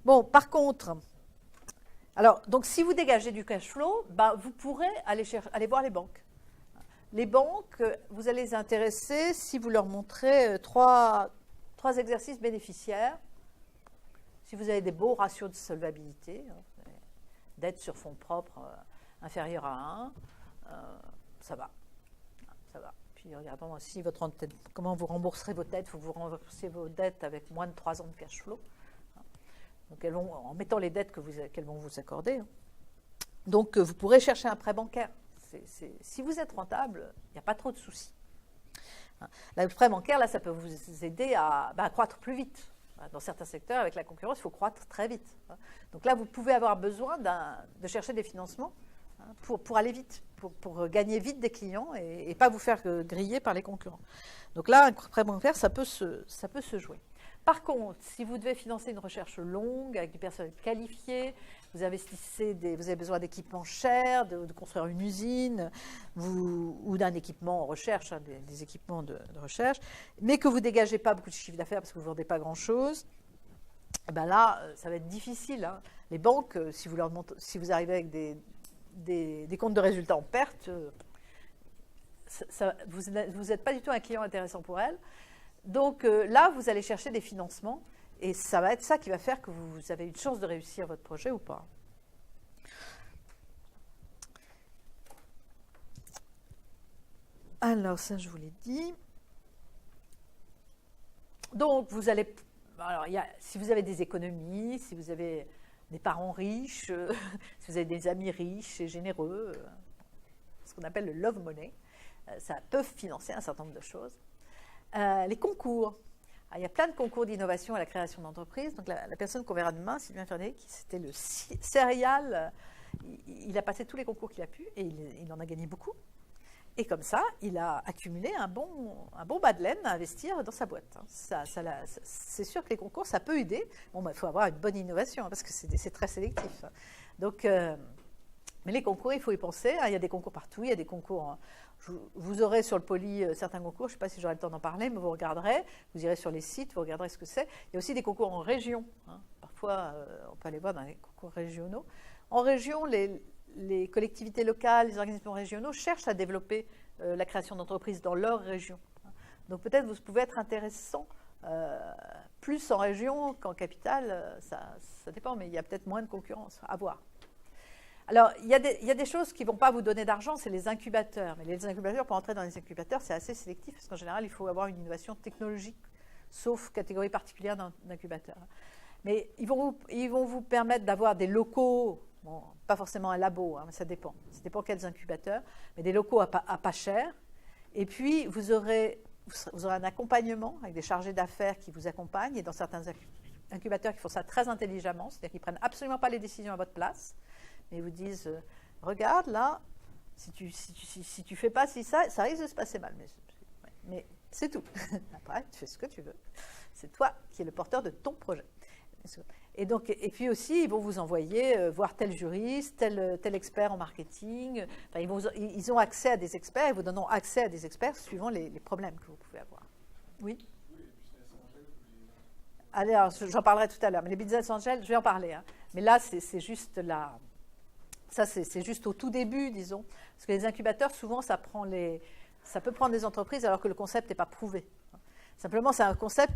Bon, par contre, alors, donc si vous dégagez du cash flow, vous pourrez aller voir les banques. Les banques, vous allez les intéresser si vous leur montrez trois exercices bénéficiaires. Si vous avez des beaux ratios de solvabilité, dette sur fonds propres inférieur à 1, ça va. Ça va. Puis regardons aussi comment vous rembourserez vos dettes. Il faut que vous remboursiez vos dettes avec moins de 3 ans de cash flow. Donc en mettant les dettes qu'elles vont vous accorder. Donc vous pourrez chercher un prêt bancaire. Si vous êtes rentable, il n'y a pas trop de soucis. Le prêt bancaire, là, ça peut vous aider à croître plus vite. Dans certains secteurs, avec la concurrence, il faut croître très vite. Donc là, vous pouvez avoir besoin de chercher des financements pour aller vite, pour gagner vite des clients et pas vous faire griller par les concurrents. Donc là, un prêt bancaire, ça peut se jouer. Par contre, si vous devez financer une recherche longue avec du personnel qualifié, vous avez besoin d'équipements chers, de construire une usine ou d'un équipement en recherche, des équipements de recherche, mais que vous ne dégagez pas beaucoup de chiffre d'affaires parce que vous ne vendez pas grand-chose, là, ça va être difficile. Hein. Les banques, si vous arrivez avec des comptes de résultats en perte, vous n'êtes pas du tout un client intéressant pour elles. Donc là, vous allez chercher des financements et ça va être ça qui va faire que vous avez une chance de réussir votre projet ou pas. Alors, ça, je vous l'ai dit. Donc, si vous avez des économies, si vous avez des parents riches, si vous avez des amis riches et généreux, ce qu'on appelle le love money, ça peut financer un certain nombre de choses. Les concours. Il y a plein de concours d'innovation à la création d'entreprises. Donc la personne qu'on verra demain, Sylvain Frédéric, c'était le serial. Il a passé tous les concours qu'il a pu et il en a gagné beaucoup. Et comme ça, il a accumulé un bon bas de laine à investir dans sa boîte. C'est sûr que les concours, ça peut aider. Bon, il faut avoir une bonne innovation parce que c'est très sélectif. Donc, mais les concours, il faut y penser. Il y a des concours partout. Il y a des concours. Vous aurez sur le Poly certains concours. Je ne sais pas si j'aurai le temps d'en parler, mais vous regarderez. Vous irez sur les sites, vous regarderez ce que c'est. Il y a aussi des concours en région. Parfois, on peut aller voir dans les concours régionaux. En région, les collectivités locales, les organismes régionaux cherchent à développer la création d'entreprises dans leur région. Donc peut-être vous pouvez être intéressant plus en région qu'en capitale. Ça dépend, mais il y a peut-être moins de concurrence à voir. Alors, il y a des choses qui ne vont pas vous donner d'argent, c'est les incubateurs. Mais les incubateurs, pour entrer dans les incubateurs, c'est assez sélectif, parce qu'en général, il faut avoir une innovation technologique, sauf catégorie particulière d'incubateur. Mais ils vont vous permettre d'avoir des locaux, bon, pas forcément un labo, hein, mais ça dépend. Ça dépend quels incubateurs, mais des locaux à pas cher. Et puis, vous aurez un accompagnement avec des chargés d'affaires qui vous accompagnent, et dans certains incubateurs qui font ça très intelligemment, c'est-à-dire qu'ils ne prennent absolument pas les décisions à votre place, mais ils vous disent, regarde là, si tu fais pas ça risque de se passer mal. Mais c'est tout. Après, tu fais ce que tu veux. C'est toi qui es le porteur de ton projet. Et puis aussi, ils vont vous envoyer voir tel juriste, tel expert en marketing. Enfin, ils ont accès à des experts, ils vous donneront accès à des experts suivant les problèmes que vous pouvez avoir. Oui. Allez, alors, j'en parlerai tout à l'heure. Mais les business angels, je vais en parler. Hein. Mais là, c'est juste là. Ça, c'est juste au tout début, disons. Parce que les incubateurs, souvent, ça peut prendre des entreprises alors que le concept n'est pas prouvé. Simplement, c'est un concept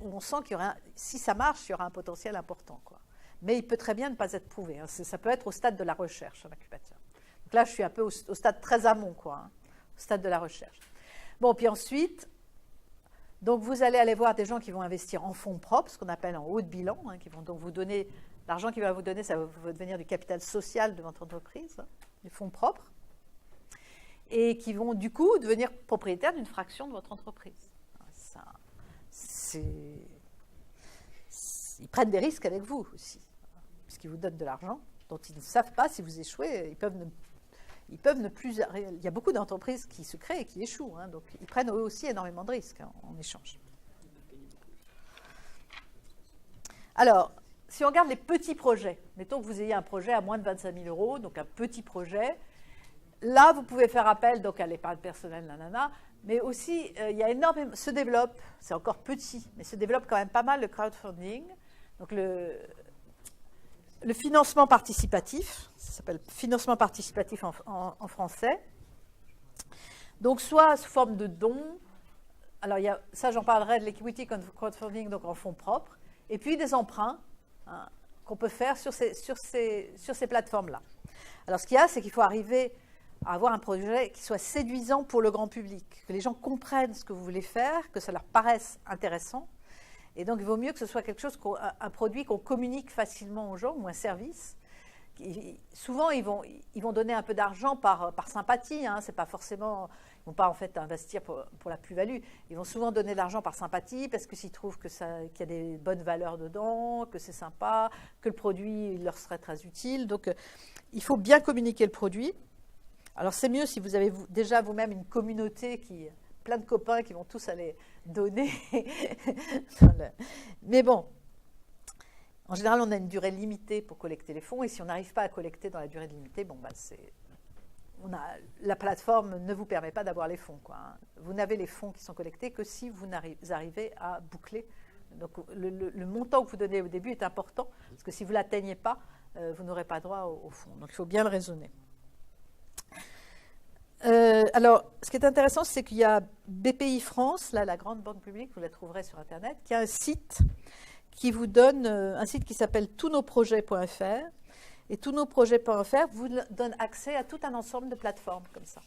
où on sent qu'il y aura, si ça marche, il y aura un potentiel important, quoi. Mais il peut très bien ne pas être prouvé. Hein. Ça peut être au stade de la recherche, un incubateur. Donc là, je suis un peu au stade très amont, quoi, hein, au stade de la recherche. Bon, puis ensuite, donc vous allez aller voir des gens qui vont investir en fonds propres, ce qu'on appelle en haut de bilan, hein, qui vont donc vous donner, l'argent qu'ils vont vous donner, ça va devenir du capital social de votre entreprise, hein, des fonds propres, et qui vont du coup devenir propriétaires d'une fraction de votre entreprise. Ils prennent des risques avec vous aussi, puisqu'ils vous donnent de l'argent dont ils ne savent pas si vous échouez. Ils peuvent ne plus. Il y a beaucoup d'entreprises qui se créent et qui échouent, hein, donc ils prennent eux aussi énormément de risques, hein, en échange. Alors, si on regarde les petits projets, mettons que vous ayez un projet à moins de 25 000 euros, donc un petit projet. Là, vous pouvez faire appel donc à l'épargne personnelle, nanana, mais aussi, il y a énormément, se développe, c'est encore petit, mais se développe quand même pas mal le crowdfunding, donc le financement participatif, ça s'appelle financement participatif en français, donc soit sous forme de dons, alors ça j'en parlerai de l'equity crowdfunding, donc en fonds propres, et puis des emprunts, hein, qu'on peut faire sur ces plateformes-là. Alors ce qu'il y a, c'est qu'il faut arriver à avoir un projet qui soit séduisant pour le grand public, que les gens comprennent ce que vous voulez faire, que ça leur paraisse intéressant. Et donc, il vaut mieux que ce soit quelque chose, un produit qu'on communique facilement aux gens, ou un service. Souvent, ils vont donner un peu d'argent par sympathie. Hein, c'est pas forcément, ils ne vont pas en fait investir pour la plus-value. Ils vont souvent donner de l'argent par sympathie, parce que s'ils trouvent qu'il y a des bonnes valeurs dedans, que c'est sympa, que le produit leur serait très utile. Donc, il faut bien communiquer le produit. Alors, c'est mieux si vous avez déjà vous-même une communauté plein de copains qui vont tous aller donner. Mais bon, en général, on a une durée limitée pour collecter les fonds. Et si on n'arrive pas à collecter dans la durée limitée, bon, la plateforme ne vous permet pas d'avoir les fonds, quoi, hein. Vous n'avez les fonds qui sont collectés que si vous arrivez à boucler. Donc, le montant que vous donnez au début est important, parce que si vous ne l'atteignez pas, vous n'aurez pas droit au fonds. Donc, il faut bien le raisonner. Alors, ce qui est intéressant, c'est qu'il y a BPI France, là, la grande banque publique, vous la trouverez sur Internet, qui a un site qui vous donne, un site qui s'appelle tousnosprojets.fr. Et tousnosprojets.fr vous donne accès à tout un ensemble de plateformes comme ça.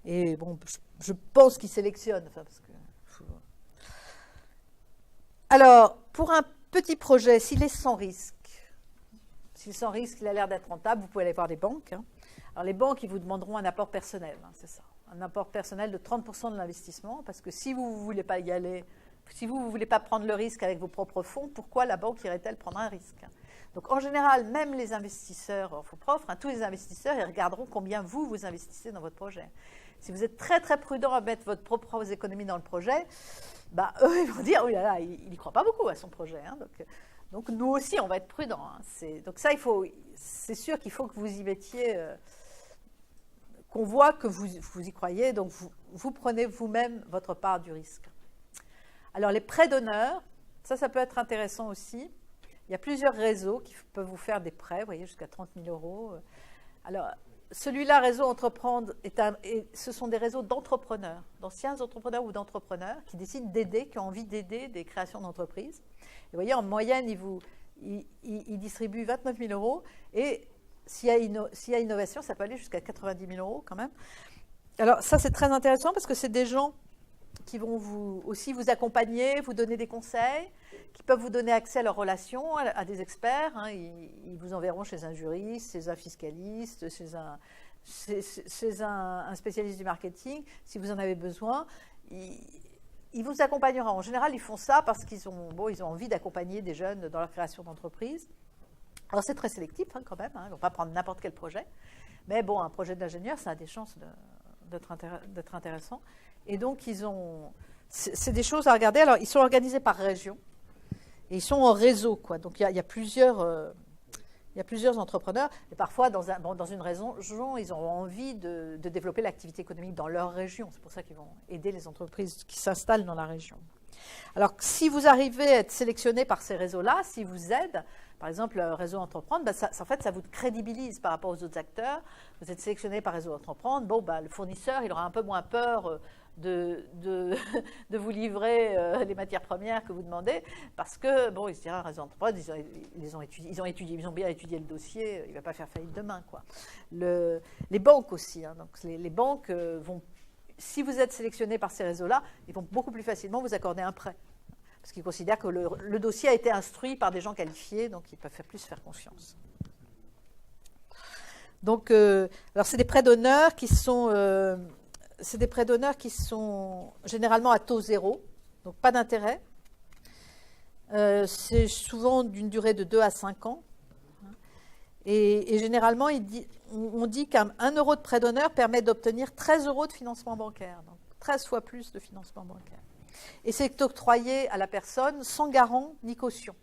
Et bon, je pense qu'ils sélectionnent. Enfin, parce que, alors, pour un petit projet, s'il est sans risque, il a l'air d'être rentable, vous pouvez aller voir les banques, hein. Alors, les banques, ils vous demanderont un apport personnel, hein, c'est ça. Un apport personnel de 30% de l'investissement, parce que si vous ne voulez pas y aller, si vous ne voulez pas prendre le risque avec vos propres fonds, pourquoi la banque irait-elle prendre un risque? Donc, en général, même les investisseurs en fonds propres, hein, tous les investisseurs, ils regarderont combien vous investissez dans votre projet. Si vous êtes très, très prudent à mettre votre propre économie dans le projet, bah, eux, ils vont dire, oh là là, il n'y croit pas beaucoup à son projet, hein, donc, nous aussi, on va être prudents, hein. Donc ça, c'est sûr qu'il faut que vous y mettiez... qu'on voit que vous y croyez, donc vous prenez vous-même votre part du risque. Alors, les prêts d'honneur, ça peut être intéressant aussi. Il y a plusieurs réseaux qui peuvent vous faire des prêts, vous voyez, jusqu'à 30 000 euros. Alors, celui-là, Réseau Entreprendre, ce sont des réseaux d'entrepreneurs, d'anciens entrepreneurs ou d'entrepreneurs qui décident d'aider, qui ont envie d'aider des créations d'entreprises. Et vous voyez, en moyenne, ils ils distribuent 29 000 euros. Et s'il y a innovation, ça peut aller jusqu'à 90 000 euros quand même. Alors ça, c'est très intéressant parce que c'est des gens qui vont aussi vous accompagner, vous donner des conseils, qui peuvent vous donner accès à leurs relations, à des experts. Hein. Ils vous enverront chez un juriste, chez un fiscaliste, chez un spécialiste du marketing, si vous en avez besoin. Ils vous accompagneront. En général, ils font ça parce qu'ils ont envie d'accompagner des jeunes dans leur création d'entreprise. Alors, c'est très sélectif hein, quand même. Hein. Ils ne vont pas prendre n'importe quel projet. Mais bon, un projet d'ingénieur, ça a des chances d'être intéressant. Et donc, c'est des choses à regarder. Alors, ils sont organisés par région et ils sont en réseau, quoi. Donc, il y a plusieurs entrepreneurs. Et parfois, dans une région, ils ont envie de développer l'activité économique dans leur région. C'est pour ça qu'ils vont aider les entreprises qui s'installent dans la région. Alors, si vous arrivez à être sélectionné par ces réseaux-là, s'ils vous aident, par exemple, le réseau Entreprendre, en fait, ça vous crédibilise par rapport aux autres acteurs. Vous êtes sélectionné par réseau Entreprendre. Bon, le fournisseur, il aura un peu moins peur de vous livrer les matières premières que vous demandez, parce que, bon, il se dira, réseau Entreprendre, ils ont bien étudié le dossier, il ne va pas faire faillite demain, quoi. Les banques aussi, hein, donc les banques vont, si vous êtes sélectionné par ces réseaux-là, ils vont beaucoup plus facilement vous accorder un prêt. Parce qu'ils considèrent que le dossier a été instruit par des gens qualifiés, donc ils peuvent plus faire confiance. Donc, alors c'est des prêts d'honneur qui sont généralement à taux zéro, donc pas d'intérêt. C'est souvent d'une durée de 2 à 5 ans. Et généralement, on dit qu'1 euro de prêt d'honneur permet d'obtenir 13 euros de financement bancaire, donc 13 fois plus de financement bancaire. Et c'est octroyé à la personne sans garant ni caution.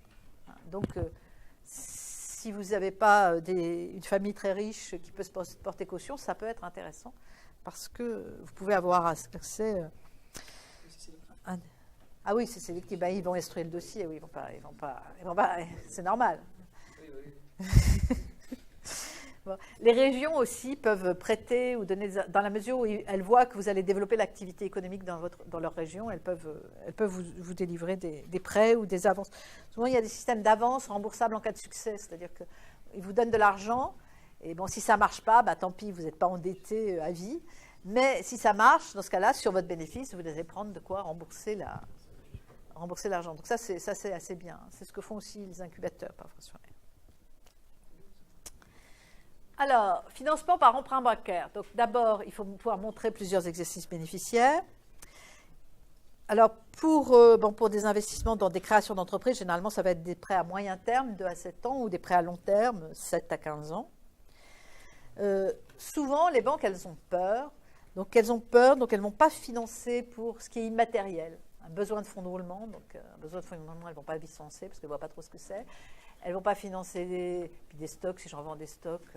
Donc, si vous n'avez pas une famille très riche qui peut se porter caution, ça peut être intéressant parce que vous pouvez avoir accès. Ah oui, c'est sélectif. Ben, ils vont instruire le dossier. Oui, ils vont pas. C'est normal. Oui. Bon. Les régions aussi peuvent prêter ou donner, dans la mesure où elles voient que vous allez développer l'activité économique dans leur région, elles peuvent vous délivrer des prêts ou des avances. Souvent, il y a des systèmes d'avances remboursables en cas de succès, c'est-à-dire qu'ils vous donnent de l'argent, et bon, si ça ne marche pas, tant pis, vous n'êtes pas endetté à vie, mais si ça marche, dans ce cas-là, sur votre bénéfice, vous allez prendre de quoi rembourser l'argent. Donc ça, c'est assez bien. C'est ce que font aussi les incubateurs, parfois. Alors, financement par emprunt bancaire. Donc, d'abord, il faut pouvoir montrer plusieurs exercices bénéficiaires. Alors, pour des investissements dans des créations d'entreprises, généralement, ça va être des prêts à moyen terme, 2 à 7 ans, ou des prêts à long terme, 7 à 15 ans. Souvent, les banques, elles ont peur. Donc, elles ne vont pas financer pour ce qui est immatériel. Un besoin de fonds de roulement. Donc, un besoin de fonds de roulement, elles ne vont pas financer parce qu'elles ne voient pas trop ce que c'est. Elles ne vont pas financer des stocks, si j'en vends des stocks,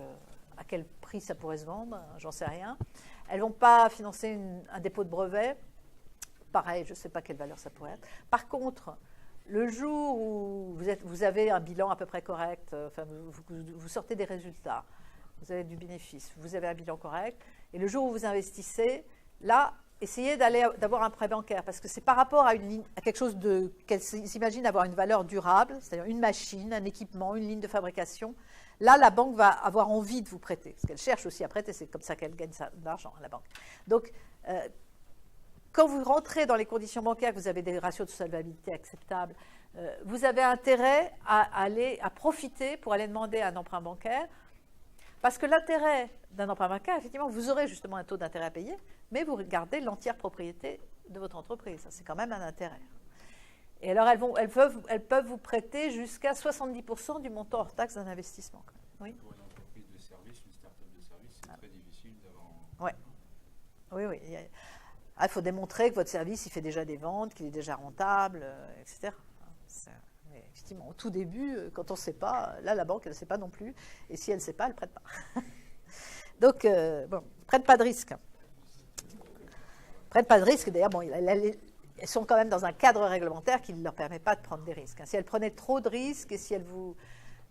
à quel prix ça pourrait se vendre, j'en sais rien. Elles ne vont pas financer un dépôt de brevet. Pareil, je ne sais pas quelle valeur ça pourrait être. Par contre, le jour où vous avez un bilan à peu près correct, vous sortez des résultats, vous avez du bénéfice, vous avez un bilan correct, et le jour où vous investissez, là, essayez d'avoir un prêt bancaire, parce que c'est par rapport à quelque chose qu'elle s'imagine avoir une valeur durable, c'est-à-dire une machine, un équipement, une ligne de fabrication. Là, la banque va avoir envie de vous prêter, parce qu'elle cherche aussi à prêter, c'est comme ça qu'elle gagne de l'argent, la banque. Donc, quand vous rentrez dans les conditions bancaires, que vous avez des ratios de solvabilité acceptables, vous avez intérêt à profiter pour aller demander un emprunt bancaire, parce que l'intérêt d'un emprunt bancaire, effectivement, vous aurez justement un taux d'intérêt à payer, mais vous gardez l'entière propriété de votre entreprise. Ça, c'est quand même un intérêt. Et alors, elles peuvent vous prêter jusqu'à 70% du montant hors taxe d'un investissement. Oui. Pour une entreprise de service, une start-up de service, c'est très difficile d'avoir... Oui. Il faut démontrer que votre service, il fait déjà des ventes, qu'il est déjà rentable, etc. Mais effectivement, au tout début, quand on ne sait pas, là, la banque, elle ne sait pas non plus. Et si elle ne sait pas, elle ne prête pas. Donc, prennent pas de risque. Prennent pas de risque. D'ailleurs, elles sont quand même dans un cadre réglementaire qui ne leur permet pas de prendre des risques. Si elles prenaient trop de risques et si elles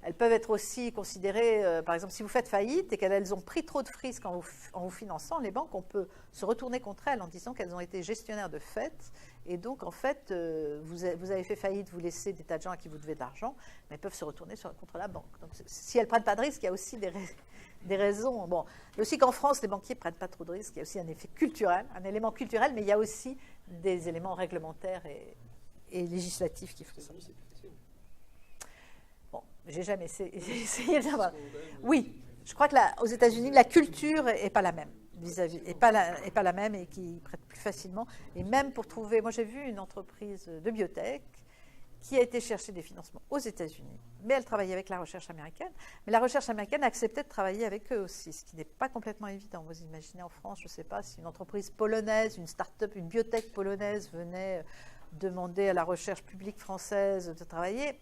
elles peuvent être aussi considérées, par exemple, si vous faites faillite et qu'elles ont pris trop de risques en vous finançant, les banques, on peut se retourner contre elles en disant qu'elles ont été gestionnaires de fait. Et donc, en fait, vous avez fait faillite, vous laissez des tas de gens à qui vous devez de l'argent, mais elles peuvent se retourner contre la banque. Donc, si elles ne prennent pas de risques, il y a aussi des raisons. Bon, il y a aussi qu'en France, les banquiers ne prennent pas trop de risques. Il y a aussi un effet culturel, un élément culturel, mais il y a aussi des éléments réglementaires et législatifs qui font ça. Bon, j'ai jamais essayé de savoir. Oui, je crois que aux États-Unis, la culture n'est pas la même vis-à-vis, n'est pas la même et qui prête plus facilement. Et même pour trouver, moi j'ai vu une entreprise de biotech qui a été chercher des financements aux États-Unis, mais elle travaillait avec la recherche américaine. Mais la recherche américaine acceptait de travailler avec eux aussi, ce qui n'est pas complètement évident. Vous imaginez en France, je ne sais pas, si une entreprise polonaise, une start-up, une biotech polonaise venait demander à la recherche publique française de travailler,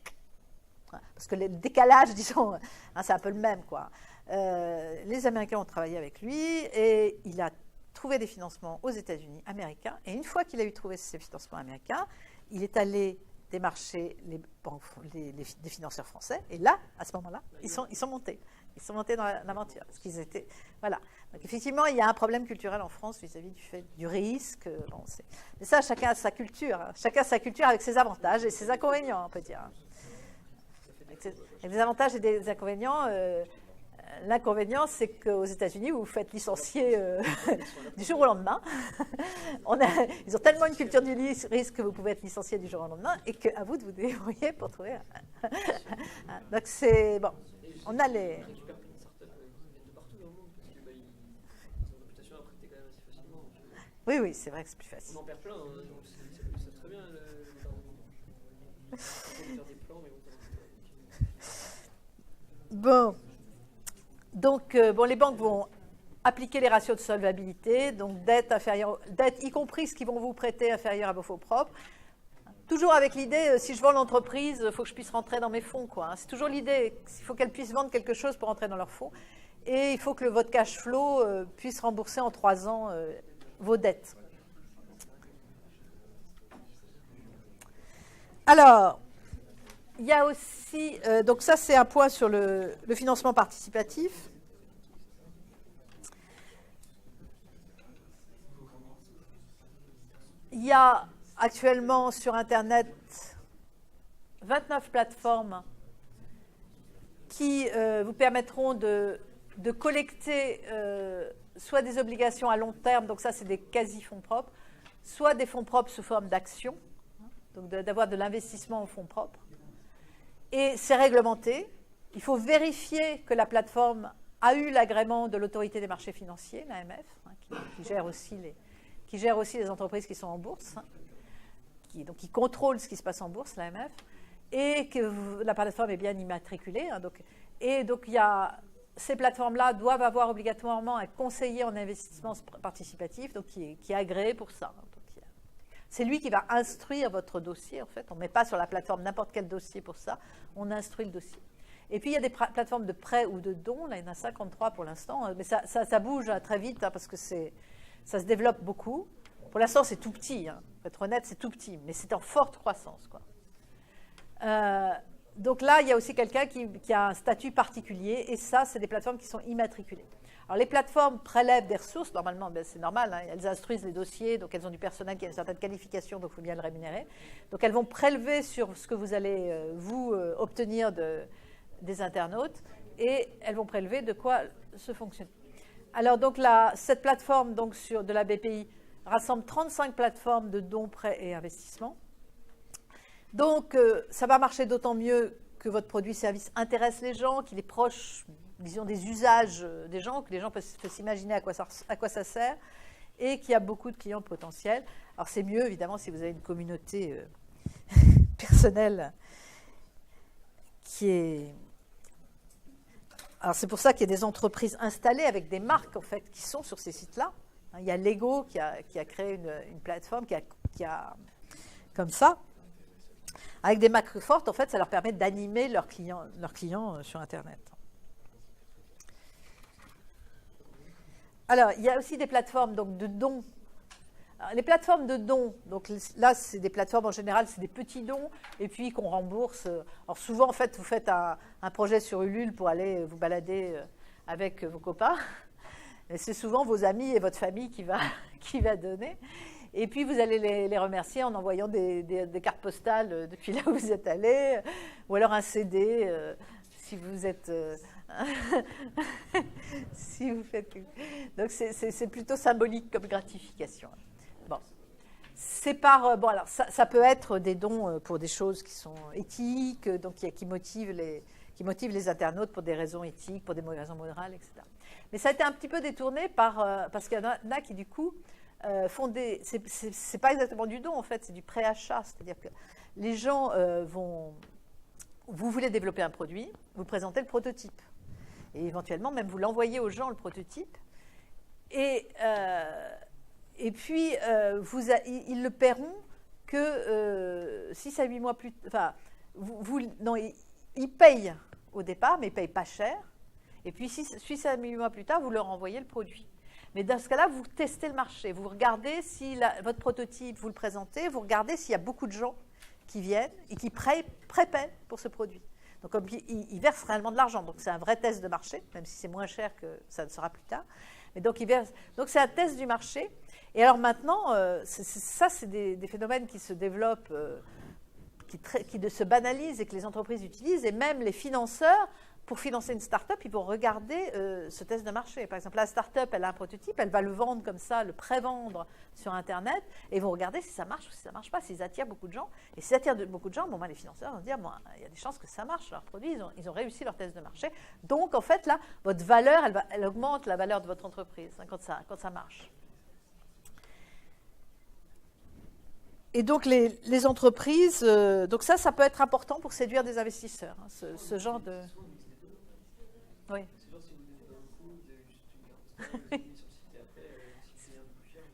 parce que le décalage, disons, c'est un peu le même, quoi. Les Américains ont travaillé avec lui et il a trouvé des financements aux États-Unis américains. Et une fois qu'il a eu trouvé ces financements américains, il est allé démarcher les financeurs français. Et là, à ce moment-là, ils sont montés. Ils sont montés dans l'aventure. Parce qu'ils étaient, voilà. Donc effectivement, il y a un problème culturel en France vis-à-vis du risque. Bon, mais ça, chacun a sa culture. Hein. Chacun a sa culture avec ses avantages et ses inconvénients, on peut dire. Avec des avantages et des inconvénients. L'inconvénient, c'est qu'aux États-Unis, vous vous faites licencier du jour au lendemain. Ils ont tellement une culture du risque que vous pouvez être licencié du jour au lendemain et qu'à vous de vous débrouiller pour trouver. Donc c'est bon. On a les. Oui, oui, c'est vrai que c'est plus facile. On en perd plein, donc ça savent très bien. Faire des plans, mais bon. Donc, les banques vont appliquer les ratios de solvabilité, donc dette, y compris ce qu'ils vont vous prêter inférieur à vos fonds propres. Toujours avec l'idée, si je vends l'entreprise, il faut que je puisse rentrer dans mes fonds, quoi. C'est toujours l'idée, il faut qu'elle puisse vendre quelque chose pour rentrer dans leurs fonds. Et il faut que votre cash flow puisse rembourser en 3 ans vos dettes. Alors, il y a aussi, donc ça c'est un point sur le financement participatif. Il y a actuellement sur Internet 29 plateformes qui vous permettront de collecter soit des obligations à long terme, donc ça c'est des quasi-fonds propres, soit des fonds propres sous forme d'actions, donc d'avoir de l'investissement en fonds propres. Et c'est réglementé. Il faut vérifier que la plateforme a eu l'agrément de l'autorité des marchés financiers, l'AMF, qui gère aussi les entreprises qui sont en bourse, donc qui contrôle ce qui se passe en bourse, l'AMF, et que la plateforme est bien immatriculée. Donc ces plateformes-là doivent avoir obligatoirement un conseiller en investissement participatif, donc qui est agréé pour ça. C'est lui qui va instruire votre dossier, en fait. On ne met pas sur la plateforme n'importe quel dossier pour ça. On instruit le dossier. Et puis, il y a des plateformes de prêt ou de dons. Là, il y en a 53 pour l'instant. Mais ça bouge très vite parce que ça se développe beaucoup. Pour l'instant, c'est tout petit. Pour être honnête, c'est tout petit. Mais c'est en forte croissance, quoi. Donc là, il y a aussi quelqu'un qui a un statut particulier. Et ça, c'est des plateformes qui sont immatriculées. Alors, les plateformes prélèvent des ressources, normalement, c'est normal, elles instruisent les dossiers, donc elles ont du personnel qui a une certaine qualification, donc il faut bien le rémunérer. Donc, elles vont prélever sur ce que vous allez, obtenir des internautes, et elles vont prélever de quoi se fonctionne. Alors, donc, cette plateforme donc, de la BPI rassemble 35 plateformes de dons, prêts et investissements. Donc, ça va marcher d'autant mieux que votre produit-service intéresse les gens, qu'il est proche, disons, des usages des gens, que les gens peuvent s'imaginer à quoi ça sert, et qu'il y a beaucoup de clients potentiels. Alors, c'est mieux, évidemment, si vous avez une communauté personnelle qui est... Alors, c'est pour ça qu'il y a des entreprises installées avec des marques, en fait, qui sont sur ces sites-là. Il y a Lego qui a créé une plateforme qui a comme ça. Avec des marques fortes, en fait, ça leur permet d'animer leurs clients sur Internet. Alors, il y a aussi des plateformes donc, de dons. Alors, les plateformes de dons, donc là, c'est des plateformes en général, c'est des petits dons, et puis qu'on rembourse. Alors souvent, en fait, vous faites un projet sur Ulule pour aller vous balader avec vos copains. Et c'est souvent vos amis et votre famille qui va donner. Et puis, vous allez les remercier en envoyant des cartes postales depuis là où vous êtes allés, ou alors un CD, si vous êtes... si vous faites... Donc, c'est plutôt symbolique comme gratification. Bon. C'est par... Bon, alors, ça peut être des dons pour des choses qui sont éthiques, donc qui motivent les internautes pour des raisons éthiques, pour des raisons morales, etc. Mais ça a été un petit peu détourné parce qu'il y en a qui, du coup... c'est pas exactement du don en fait, c'est du préachat, c'est-à-dire que les gens vous voulez développer un produit, vous présentez le prototype et éventuellement même vous l'envoyez aux gens le prototype et puis ils le paieront que 6 à 8 mois plus tard, ils payent au départ mais ils payent pas cher et puis 6 à 8 mois plus tard vous leur envoyez le produit. Mais dans ce cas-là, vous testez le marché. Vous regardez si votre prototype, vous le présentez, vous regardez s'il y a beaucoup de gens qui viennent et qui prépaient pour ce produit. Donc, comme ils versent réellement de l'argent. Donc, c'est un vrai test de marché, même si c'est moins cher que ça ne sera plus tard. Mais donc, donc c'est un test du marché. Et alors maintenant, c'est des phénomènes qui se développent, qui se banalisent et que les entreprises utilisent. Et même les financeurs, pour financer une start-up, ils vont regarder ce test de marché. Par exemple, la start-up, elle a un prototype, elle va le vendre comme ça, le pré-vendre sur Internet, et ils vont regarder si ça marche ou si ça ne marche pas, s'ils attirent beaucoup de gens. Et s'ils attirent beaucoup de gens, les financeurs vont se dire, il y a des chances que ça marche, leur produit, ils ont réussi leur test de marché. Donc, en fait, là, votre valeur, elle augmente la valeur de votre entreprise quand ça marche. Et donc, les entreprises, donc ça peut être important pour séduire des investisseurs, hein, ce genre de... Oui.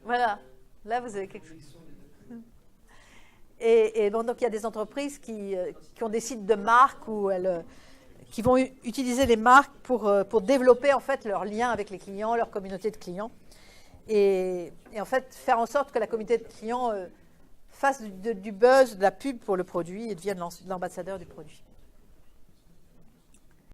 Voilà, là vous avez quelque chose. Et bon, donc il y a des entreprises qui ont des sites de marque qui vont utiliser les marques pour développer en fait leur lien avec les clients, leur communauté de clients, et en fait faire en sorte que la communauté de clients fasse du buzz, de la pub pour le produit et devienne l'ambassadeur du produit.